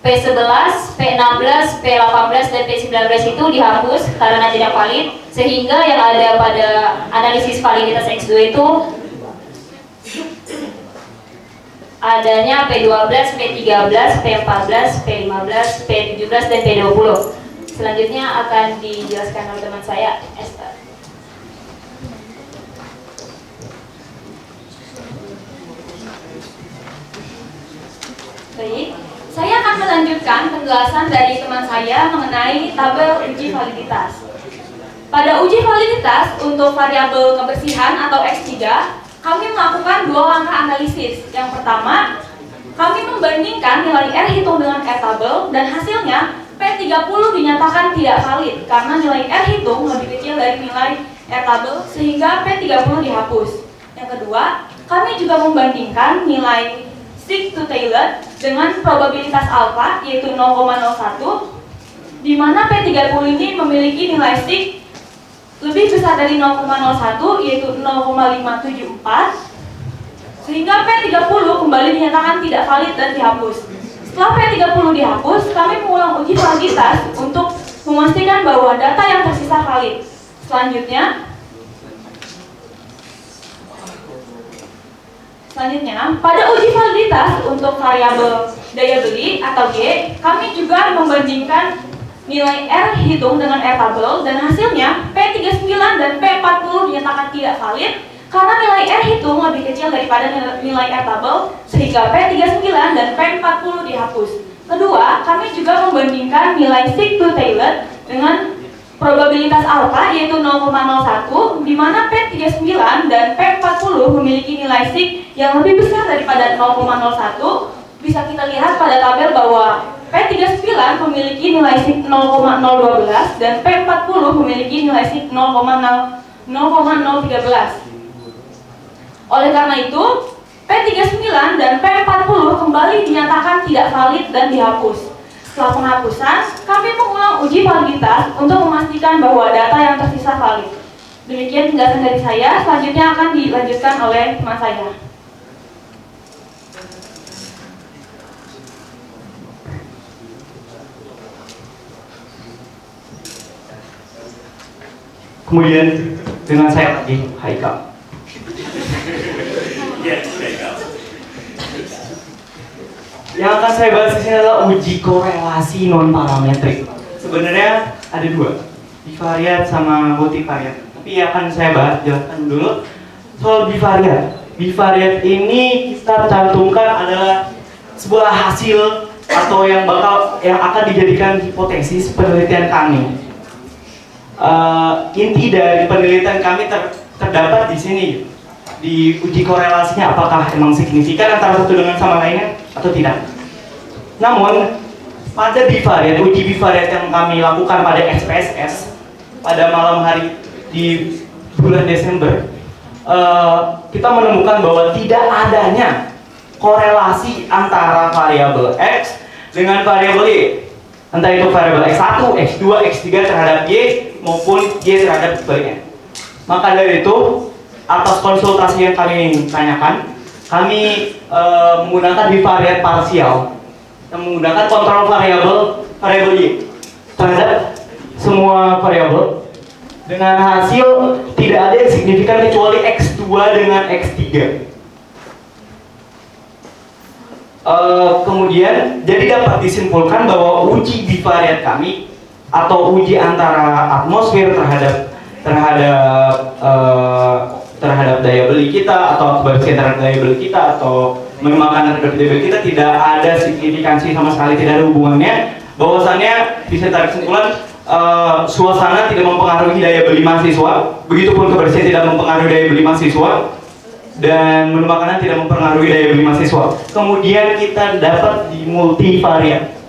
P11, P16, P18, dan P19 itu dihapus karena tidak valid, sehingga yang ada pada analisis validitas X2 itu adanya P12, P13, P14, P15, P17, dan P20. Selanjutnya akan dijelaskan oleh teman saya, Esther. Baik, saya akan melanjutkan penjelasan dari teman saya mengenai tabel uji validitas. Pada uji validitas untuk variabel kebersihan atau X3, kami melakukan dua langkah analisis. Yang pertama, kami membandingkan nilai R hitung dengan R tabel dan hasilnya P30 dinyatakan tidak valid karena nilai R hitung lebih kecil dari nilai R tabel sehingga P30 dihapus. Yang kedua, kami juga membandingkan nilai stick to Taylor dengan probabilitas alfa yaitu 0,01, di mana P30 ini memiliki nilai stick lebih besar dari 0,01 yaitu 0,574, sehingga P30 kembali dinyatakan tidak valid dan dihapus. Setelah P30 dihapus, kami mengulang uji validitas untuk memastikan bahwa data yang tersisa valid. Selanjutnya, pada uji validitas untuk variabel daya beli atau G, kami juga membandingkan nilai R hitung dengan R tabel dan hasilnya P39 dan P40 dinyatakan tidak valid karena nilai R hitung lebih kecil daripada nilai R tabel sehingga P39 dan P40 dihapus. Kedua, kami juga membandingkan nilai stick to Taylor dengan probabilitas alfa yaitu 0,01, di mana P39 dan P40 memiliki nilai stick yang lebih besar daripada 0,01. Bisa kita lihat pada tabel bahwa P39 memiliki nilai stick 0,012 dan P40 memiliki nilai stick 0,013. Oleh karena itu, P39 dan P40 kembali dinyatakan tidak valid dan dihapus. Setelah penghapusan, kami mengulang uji validitas untuk memastikan bahwa data yang tersisa valid. Demikian penjelasan dari saya, selanjutnya akan dilanjutkan oleh teman saya. Kemudian dengan saya lagi, Haikal. Yang akan saya bahas di sini adalah uji korelasi non parametrik. Sebenarnya ada dua, bivariat sama multivariat. Tapi akan saya bahas, jelaskan dulu soal bivariat. Bivariat ini kita cantumkan adalah sebuah hasil atau yang akan dijadikan hipotesis penelitian kami. Inti dari penelitian kami terdapat di sini. Di uji korelasinya apakah emang signifikan antara satu dengan sama lainnya atau tidak. Namun pada bivariat, uji bivariat yang kami lakukan pada SPSS pada malam hari di bulan Desember, kita menemukan bahwa tidak adanya korelasi antara variabel X dengan variabel Y. Entah itu variabel X1, X2, X3 terhadap Y maupun Y terhadap sebaliknya. Maka dari itu, atas konsultasi yang kami tanyakan, kami menggunakan bivariat parsial yang menggunakan kontrol variabel Y terhadap semua variabel dengan hasil tidak ada yang signifikan kecuali X2 dengan X3. Kemudian jadi dapat disimpulkan bahwa uji bivariat kami atau uji antara atmosfer terhadap daya beli kita atau kebersihan terhadap daya beli kita atau menu makanan terhadap daya beli kita tidak ada signifikansi sama sekali, tidak ada hubungannya. Bahwasannya bisa tarik kesimpulan suasana tidak mempengaruhi daya beli mahasiswa, begitupun kebersihan tidak mempengaruhi daya beli mahasiswa, dan menu makanan tidak mempengaruhi daya beli mahasiswa. Kemudian kita dapat di multivariat.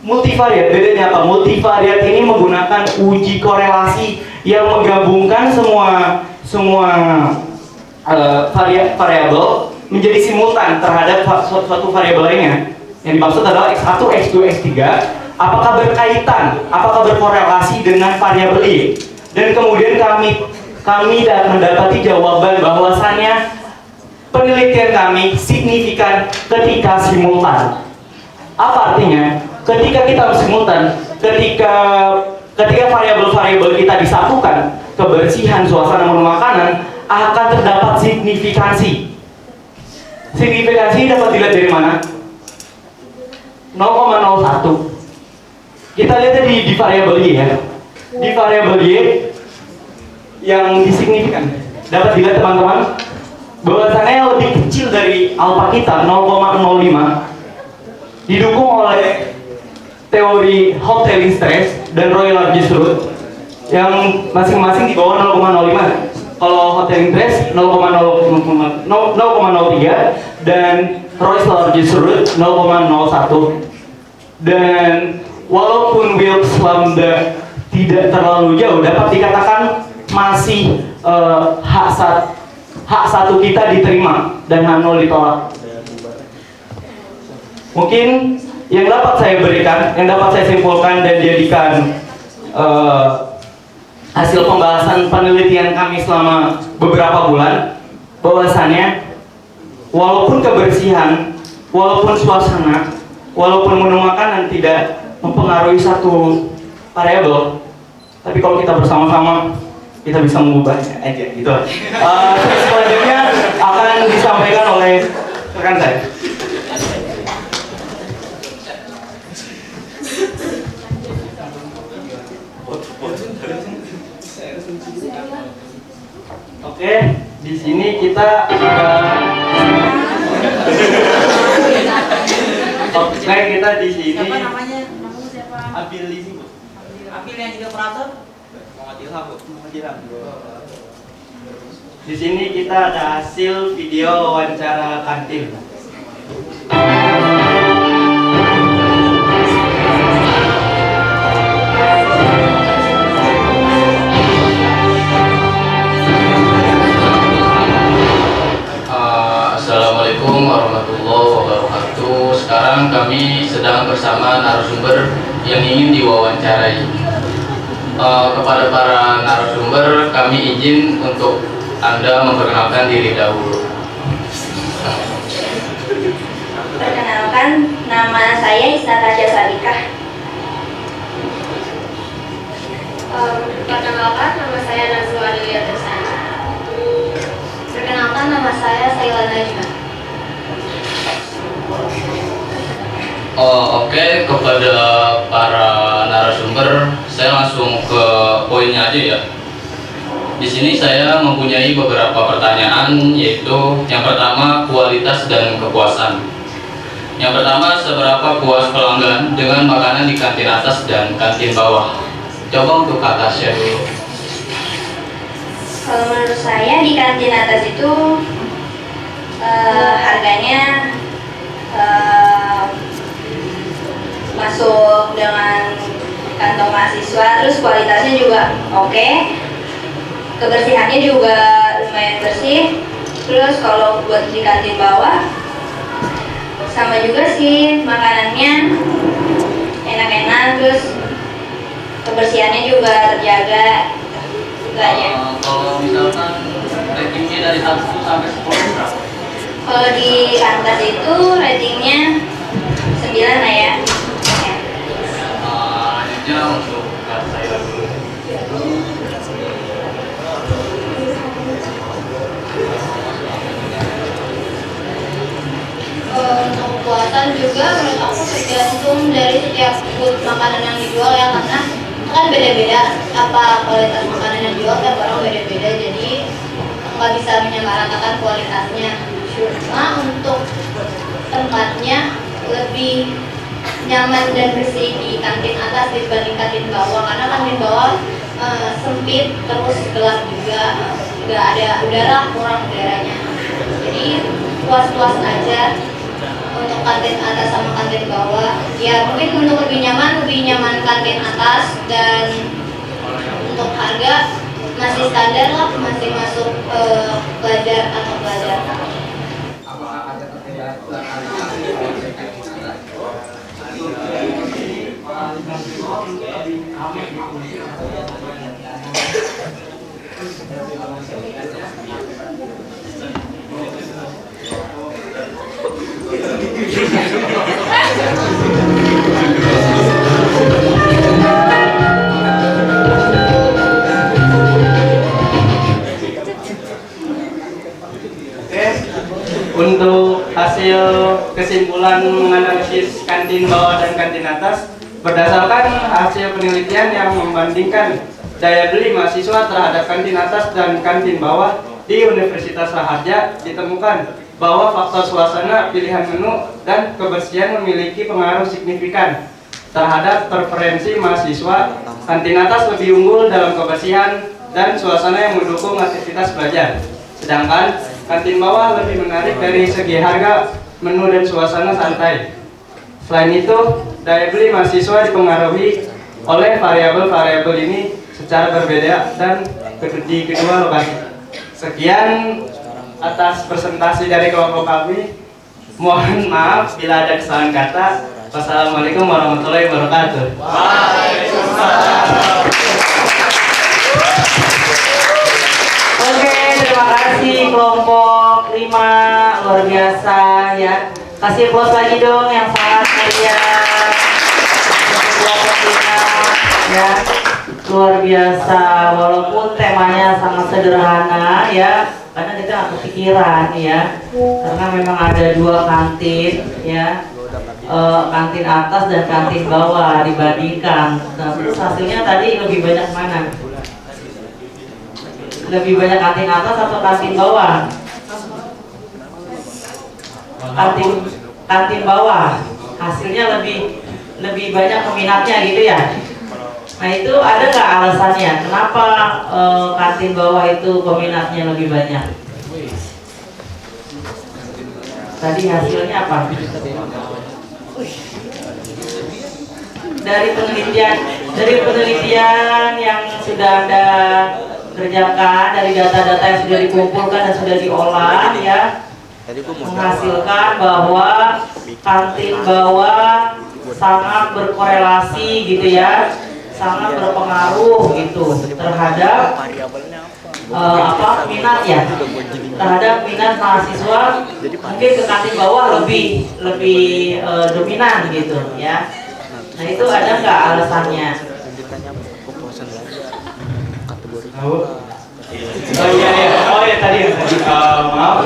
Multivariat bedanya apa? Multivariat ini menggunakan uji korelasi yang menggabungkan semua variabel menjadi simultan terhadap suatu variabel lainnya. Yang dimaksud adalah X1, X2, X3 apakah berkaitan, apakah berkorelasi dengan variabel Y. Dan kemudian kami mendapati jawaban bahwasannya penelitian kami signifikan ketika simultan. Apa artinya? Ketika kita simultan, ketika variabel-variabel kita disatukan, kebersihan suasana menu makanan akan terdapat signifikansi. Signifikansi dapat dilihat dari mana? 0,01. Kita lihat di variabel Y ya. Di variabel Y yang disignifikan dapat dilihat teman-teman bahwasannya lebih kecil dari alfa kita 0,05, didukung oleh teori Hotelling stress dan Roy largest root yang masing-masing di bawah 0,05. Kalau Hotelling stress 0,03 dan Roy largest root 0,01. Dan walaupun Wilks lambda tidak terlalu jauh, dapat dikatakan masih H1 kita diterima dan H0 ditolak. Mungkin yang dapat saya berikan, yang dapat saya simpulkan dan jadikan hasil pembahasan penelitian kami selama beberapa bulan, bahwasannya walaupun kebersihan, walaupun suasana, walaupun menu makanan tidak mempengaruhi satu variabel, tapi kalau kita bersama-sama kita bisa mengubahnya aja gitu. Selanjutnya akan disampaikan oleh rekan saya. Oke, di sini kita di sini. Siapa namanya? Namamu siapa? Abil di sini. Abil yang jadi operator? Di sini kita ada hasil video wawancara kantin. Assalamualaikum warahmatullahi wabarakatuh. Sekarang kami sedang bersama narasumber yang ingin diwawancarai. Kepada para narasumber, kami izin untuk Anda memperkenalkan diri dahulu. Perkenalkan, nama saya Isnat Sabikah. Perkenalkan, nama saya Nazwa Adelia Tersana. Perkenalkan, nama saya Saila Najma. Oke, kepada para narasumber, saya langsung ke poinnya aja ya. Di sini saya mempunyai beberapa pertanyaan, yaitu yang pertama kualitas dan kepuasan. Yang pertama, seberapa puas pelanggan dengan makanan di kantin atas dan kantin bawah? Coba untuk Kak Tasya dulu. Kalau menurut saya di kantin atas itu harganya masuk dengan kantong mahasiswa, terus kualitasnya juga oke. Kebersihannya juga lumayan bersih. Terus kalau buat di kantin bawah sama juga sih, makanannya enak-enak, terus kebersihannya juga terjaga. Itu aja. Kalau misalkan ratingnya dari 1 sampai 10 berapa? Kalau di atas itu ratingnya 9 lah ya. Selanjutnya untuk Kak Saila dulu. Untuk kepuasan juga menurut aku tergantung dari setiap food makanan yang dijual ya, karena itu kan beda-beda apa kualitas makanan yang dijual, tiap orang beda-beda, jadi nggak bisa menyamaratakan kualitasnya. Cuma untuk tempatnya lebih nyaman dan bersih di kantin atas dibanding kantin bawah, karena kantin bawah sempit terus gelap juga, nggak ada udara, kurang udaranya, jadi puas-puas aja untuk kantin atas sama kantin bawah. Ya mungkin untuk lebih nyaman kantin atas, dan untuk harga masih standar lah, masih masuk pelajar atau pelajar. kesimpulan menganalisis kantin bawah dan kantin atas berdasarkan hasil penelitian yang membandingkan daya beli mahasiswa terhadap kantin atas dan kantin bawah di Universitas Raharja, ditemukan bahwa faktor suasana, pilihan menu, dan kebersihan memiliki pengaruh signifikan terhadap preferensi mahasiswa. Kantin atas lebih unggul dalam kebersihan dan suasana yang mendukung aktivitas belajar, sedangkan kantin bawah lebih menarik dari segi harga, menu, dan suasana santai. Selain itu, daya beli mahasiswa dipengaruhi oleh variabel-variabel ini secara berbeda dan di kedua lokasi. Sekian atas presentasi dari kelompok kami. Mohon maaf bila ada kesalahan kata. Wassalamualaikum warahmatullahi wabarakatuh. Waalaikumsalam. Oke, terima kasih kelompok 5, luar biasa ya. Kasih applause lagi dong yang sangat meriah. Kelompok 5 ya, luar biasa. Walaupun temanya sangat sederhana ya, karena kita nggak kepikiran ya, karena memang ada 2 kantin ya. Kantin atas dan kantin bawah dibandingkan. Nah, terus hasilnya tadi lebih banyak mana? Lebih banyak kantin atas atau kantin bawah? Kantin bawah. Hasilnya lebih banyak peminatnya gitu ya. Nah, itu ada nggak alasannya? Kenapa kantin bawah itu peminatnya lebih banyak? Tadi hasilnya apa? Dari penelitian yang sudah Anda kerjakan, dari data-data yang sudah dikumpulkan dan sudah diolah ya, menghasilkan bahwa kantin bawah sangat berkorelasi gitu ya, sangat berpengaruh gitu terhadap minat ya, terhadap minat mahasiswa. Mungkin ke kantin bawah lebih dominan gitu ya. Nah, itu ada nggak alasannya? Oh ya tadi maaf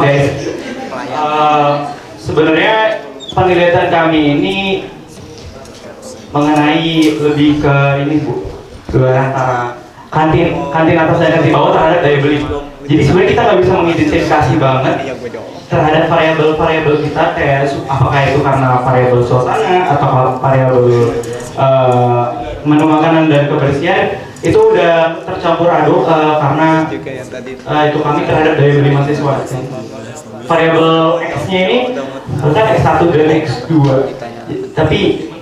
guys. Sebenarnya penelitian kami ini mengenai lebih ke ini Bu, ke antara kantin atas dan kantin bawah terhadap daya beli. Jadi sebenarnya kita nggak bisa mengidentifikasi banget terhadap variabel kita, kayak apakah itu karena variabel suasana atau variabel menu makanan dan kebersihan. Itu udah tercampur aduk karena itu kami terhadap daya beli mahasiswa. Variabel X-nya ini kan X1 dan X2, tapi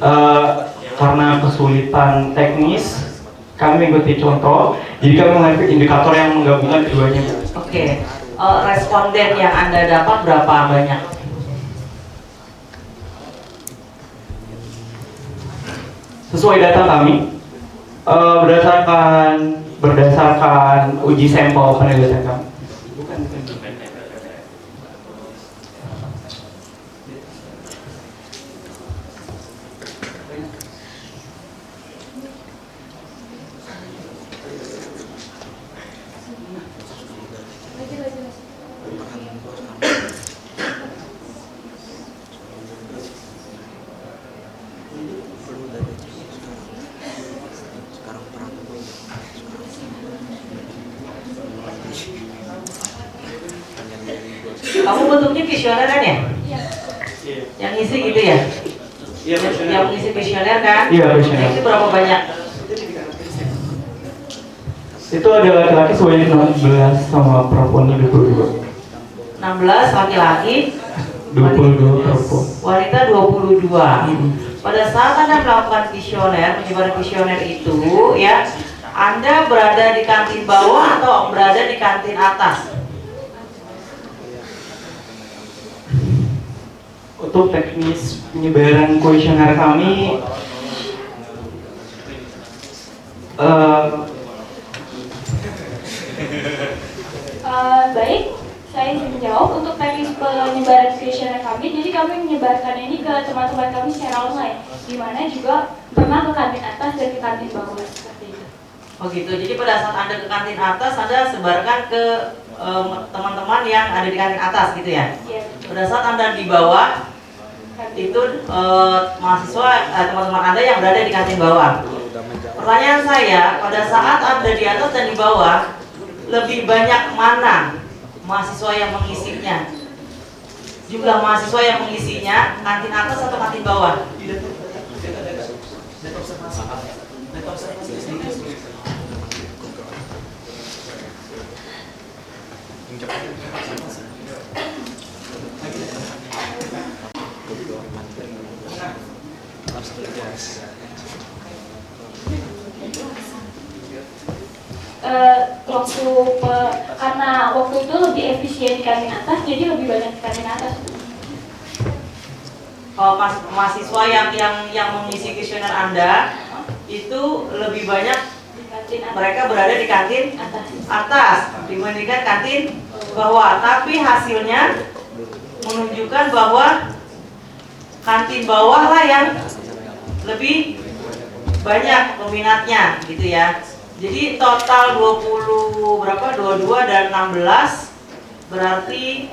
karena kesulitan teknis kami mengikuti contoh, jadi kami mengambil indikator yang menggabungkan keduanya. Oke, responden yang Anda dapat berapa banyak? Sesuai data kami, berdasarkan uji sampel penelitian kami. Kamu bentuknya kuesioner kan ya? Iya. Yang isi gitu ya? Iya, yang isi kuesioner kan? Iya, kuesioner. Itu berapa banyak? Itu ada laki-laki sebanyak 16 sama perempuan 22. 16 laki-laki, 22 perempuan. wanita 22. Pada saat Anda melakukan kuesioner, menyebar kuesioner itu ya, Anda berada di kantin bawah atau berada di kantin atas? Untuk teknis penyebaran kuesioner kami Baik, saya ingin menjawab untuk teknis penyebaran kuesioner kami. Jadi kami menyebarkan ini ke teman-teman kami secara online, di mana juga pernah ke kantin atas dan ke kantin bawah seperti itu. Oh gitu. Jadi pada saat Anda ke kantin atas, Anda sebarkan ke teman-teman yang ada di kantin atas gitu ya. Pada saat Anda di bawah itu mahasiswa teman-teman Anda yang berada di kantin bawah. Pertanyaan saya, pada saat Anda di atas dan di bawah, lebih banyak mana mahasiswa yang mengisinya? Jumlah mahasiswa yang mengisinya kantin atas atau kantin bawah? Karena waktu itu lebih efisien di kantin atas, jadi lebih banyak di kantin atas. Kalau mahasiswa yang mengisi kuesioner Anda itu lebih banyak mereka berada di kantin atas dibandingkan kantin bawah, tapi hasilnya menunjukkan bahwa kantin bawah lah yang lebih banyak peminatnya gitu ya. Jadi total 22 dan 16 berarti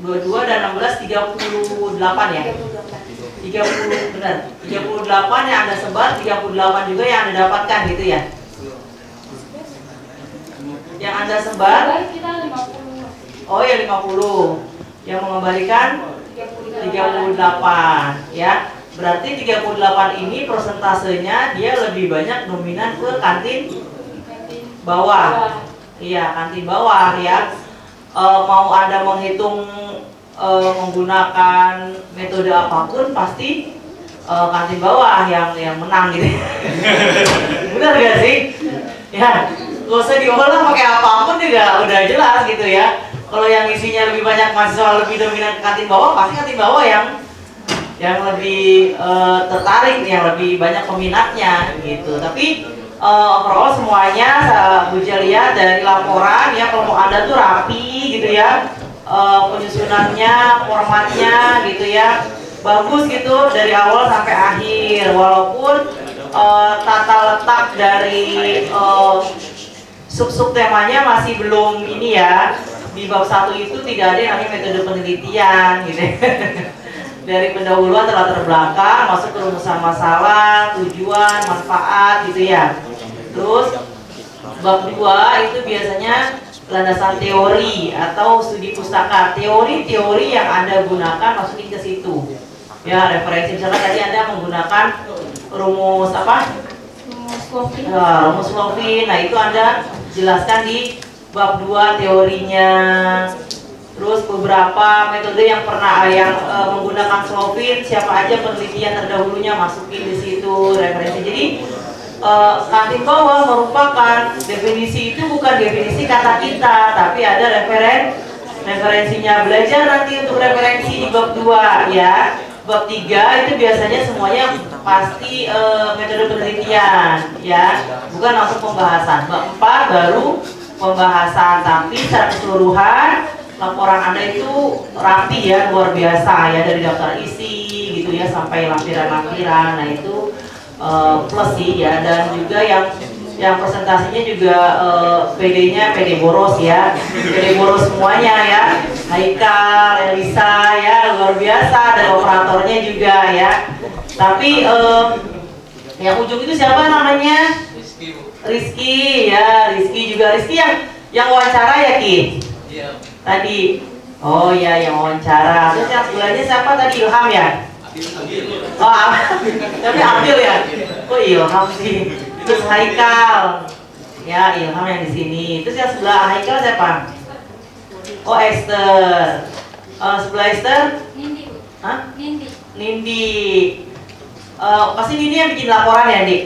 22 dan 16 38 ya. 30 benar. 38 yang Anda sebar, 38 juga yang Anda dapatkan gitu ya. Yang Anda sebar kita 50. Oh ya 50. Yang mengembalikan 38 ya. Berarti 38 ini persentasenya dia lebih banyak dominan ke kantin bawah. Iya, kantin bawah ya. Mau Anda menghitung menggunakan metode apapun pasti kantin bawah yang menang gitu. Benar gak sih? Ya, gak usah diolah pakai apapun juga udah jelas gitu ya. Kalau yang isinya lebih banyak mahasiswa lebih dominan ke kantin bawah, pasti kantin bawah yang lebih tertarik, yang lebih banyak peminatnya gitu. Tapi overall semuanya Bu Cia lihat dari laporan ya, kelompok Anda tuh rapi gitu ya, penyusunannya, formatnya gitu ya, bagus gitu dari awal sampai akhir. Walaupun tata letak dari sub-sub temanya masih belum ini ya. Di bab 1 itu tidak ada yang namanya metode penelitian gitu. Dari pendahuluan latar belakang masuk ke rumusan masalah, tujuan, manfaat gitu ya. Terus bab 2 itu biasanya landasan teori atau studi pustaka. Teori-teori yang Anda gunakan masukin ke situ. Ya, referensi misalnya tadi Anda menggunakan rumus apa? Rumus Lovin. Nah, itu Anda jelaskan di bab 2 teorinya. Terus beberapa metode yang pernah menggunakan Slovin, siapa aja penelitian terdahulunya masukin di situ referensi. Jadi kantin bawah merupakan definisi itu bukan definisi kata kita, tapi ada referensinya. Belajar nanti untuk referensi di bab 2 ya. Bab 3 itu biasanya semuanya pasti metode penelitian ya, bukan langsung pembahasan. Bab 4 baru pembahasan, tapi secara keseluruhan laporan Anda itu rapi ya, luar biasa ya, dari daftar isi gitu ya sampai lampiran-lampiran. Nah itu plus sih ya. Dan juga yang presentasinya juga PD-nya PD boros ya, PD boros semuanya ya, Haikal, Elisa ya, luar biasa, dan operatornya juga ya. Tapi yang ujung itu siapa namanya? Rizky ya, Rizky juga. Rizky yang wawancara ya Ki? Iya. Tadi, oh ya yang wawancara. Terus yang sebelahnya siapa tadi? Ilham ya? Oh, tapi Abdul ya? Oh Ilham sih. Terus Haikal, ya Ilham yang di sini. Terus yang sebelah Haikal siapa? Oh Esther. Sebelah Esther? Nindi. Hah? Nindi. Nindi. Pasti Nindi yang bikin laporan ya, Dik?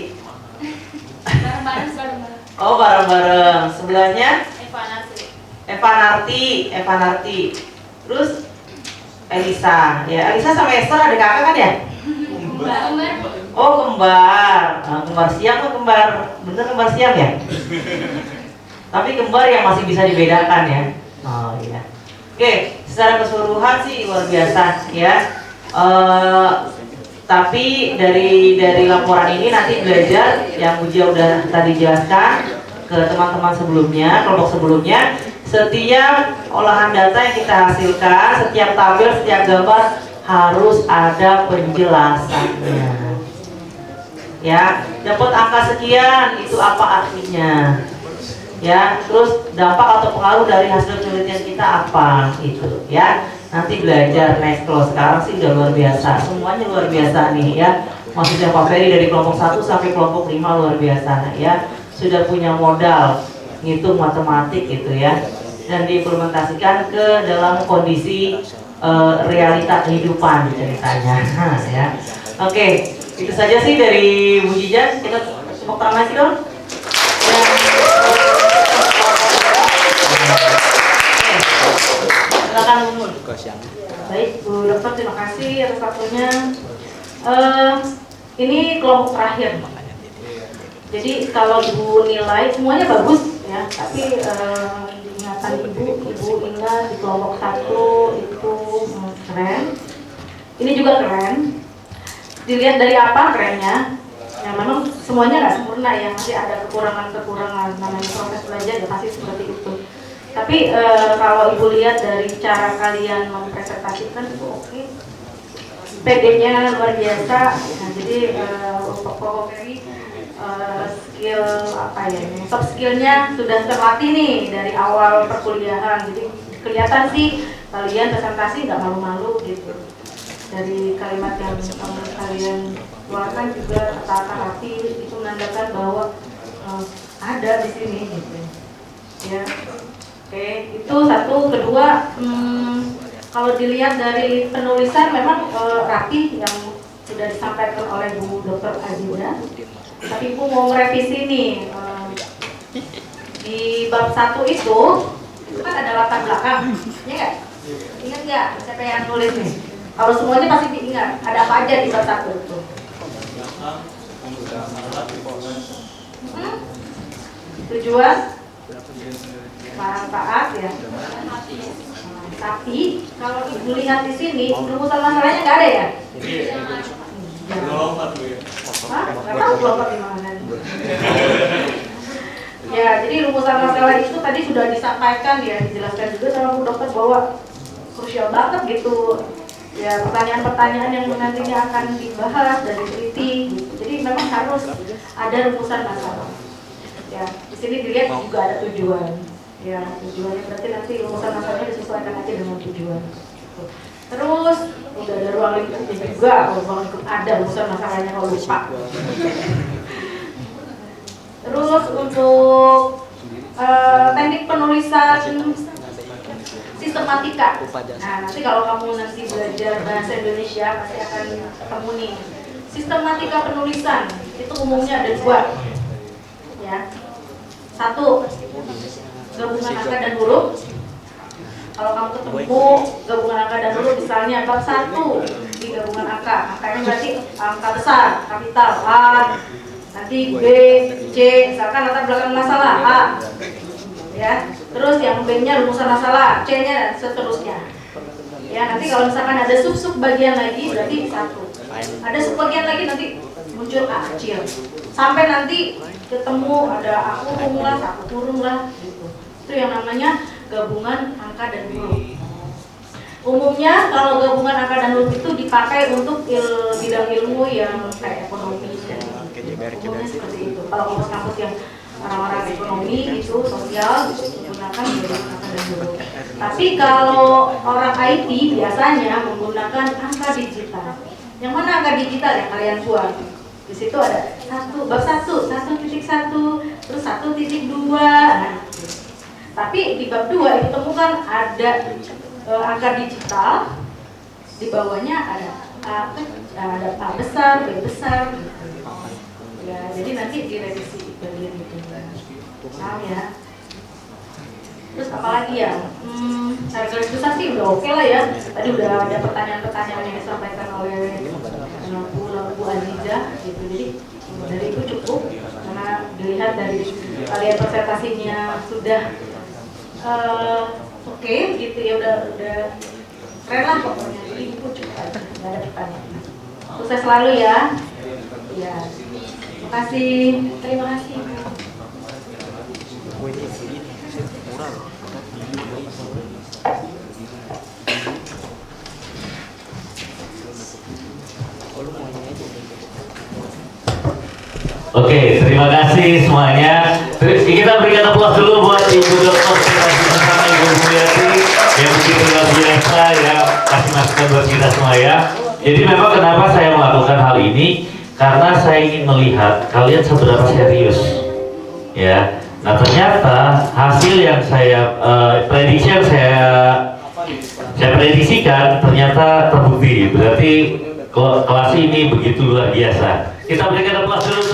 Bareng-bareng. Oh bareng-bareng. Sebelahnya? Eva Narti. Terus Elisa. Ya, Elisa sama Esther ada kakak kan ya? Kembar. Oh kembar. Kembar siang atau kembar? Bener kembar siang ya? Tapi kembar yang masih bisa dibedakan ya. Oh iya. Oke, secara keseluruhan sih luar biasa ya. Tapi dari laporan ini nanti belajar yang Bu Cia udah tadi jelaskan, ke teman-teman sebelumnya, kelompok sebelumnya, setiap olahan data yang kita hasilkan, setiap tabel, setiap gambar harus ada penjelasannya. Ya, dapat angka sekian itu apa artinya? Ya, terus dampak atau pengaruh dari hasil penelitian kita apa itu ya. Nanti belajar next class. Sekarang sih udah luar biasa, semuanya luar biasa nih ya. Maksudnya Pak Ferry dari kelompok 1 sampai kelompok 5 luar biasa ya. Sudah punya modal ngitung matematik gitu ya, dan diimplementasikan ke dalam kondisi realita kehidupan ceritanya ya. Oke, itu saja sih dari Bu Jijan. Kita tepuk tangan lagi dong. Silakan Bu. Baik, Bu Dokter, terima kasih atas waktunya. Ini kelompok terakhir. Jadi kalau Ibu nilai semuanya bagus ya, tapi ingatan Ibu ingat di kelompok 1 itu keren. Ini juga keren. Dilihat dari apa kerennya? Ya memang semuanya nggak sempurna ya, masih ada kekurangan-kekurangan, namanya proses belajar ya pasti seperti itu. Tapi kalau Ibu lihat dari cara kalian mempresentasikan itu oke. PD-nya luar biasa. Nah, jadi untuk Ferry skill apa ya, soft skillnya sudah terlatih nih dari awal perkuliahan. Jadi kelihatan sih kalian presentasi nggak malu-malu gitu. Dari kalimat yang kalian keluarkan juga kata-kata rapi itu menandakan bahwa ada di sini gitu. Ya, oke, itu satu. Kedua, kalau dilihat dari penulisan memang rapi yang sudah disampaikan oleh Bu Dr. Azida. Tapi Ibu mau merevisi nih, di bab 1 itu kan ada latar belakang, ya nggak? Ingat nggak siapa yang nulis nih? Kalau semuanya pasti diingat, ada apa aja di bab 1 itu? Tujuan, manfaat ya. Tapi kalau Ibu lihat di sini, rumusan masalahnya nggak ada ya? Hah? Nggak tahu kelompok di mana. Ya, jadi rumusan masalah itu tadi sudah disampaikan ya, dijelaskan juga sama Bu Dokter bahwa krusial banget gitu. Ya, pertanyaan-pertanyaan yang nantinya akan dibahas dan diteliti. Gitu. Jadi memang harus ada rumusan masalah. Ya, di sini dilihat juga ada tujuan. Ya, tujuannya berarti nanti rumusan masalahnya disesuaikan aja dengan tujuan. Terus udah ada ruang lingkup juga, kalau ruang lingkup ada rumusan masalahnya kalau lupa. Terus untuk teknik penulisan sistematika. Nah, nanti kalau kamu nanti belajar bahasa Indonesia pasti akan ketemu nih. Sistematika penulisan itu umumnya ada 2. Ya. 1, gabungan angka dan huruf. Kalau kamu ketemu gabungan angka dan huruf, misalnya bab 1 di gabungan angka, angkanya berarti angka besar, kapital A, nanti B, C, misalkan latar belakang masalah A, ya. Terus yang B-nya rumusan masalah, C-nya seterusnya. Ya, nanti kalau misalkan ada sub-sub bagian lagi berarti 1. Ada sub bagian lagi nanti muncul A kecil. Sampai nanti ketemu ada A kurung lah, A kurung lah gitu. Itu yang namanya gabungan angka dan huruf. Umumnya kalau gabungan angka dan huruf itu dipakai untuk bidang ilmu yang kayak ekonomi. Umumnya seperti itu. Kalau kampus-kampus yang orang-orang ekonomi itu sosial menggunakan gabungan angka dan huruf. Tapi kalau orang IT biasanya menggunakan angka digital. Yang mana angka digital yang kalian buat? Di situ ada bab 1, 1.1, terus 1.2. Nah, tapi di bab 2 itu temukan ada angka digital, di bawahnya ada A besar, B besar gitu. Ya, jadi nanti direvisi bagian itu. Paham ya? Terus apalagi ya? Cara garis besar sih udah oke lah ya. Tadi udah ada pertanyaan-pertanyaan yang disampaikan oleh Bu Aziza gitu. Jadi dari itu cukup karena dilihat dari kalian presentasinya sudah oke gitu ya, udah keren lah pokoknya. Jadi itu cukup aja, nggak ada pertanyaan. Sukses selalu ya. Ya, terima kasih. Oke, terima kasih semuanya. Kita berikan aplaus dulu buat Ibu Dr. bersama Ibu Mulyati yang begitu luar biasa ya, kasih masukan buat kita semua ya. Jadi memang kenapa saya melakukan hal ini, karena saya ingin melihat kalian seberapa serius ya. Nah ternyata hasil yang saya prediksi yang saya prediksikan ternyata terbukti. Berarti kelas ini begitu luar biasa. Kita berikan aplaus dulu.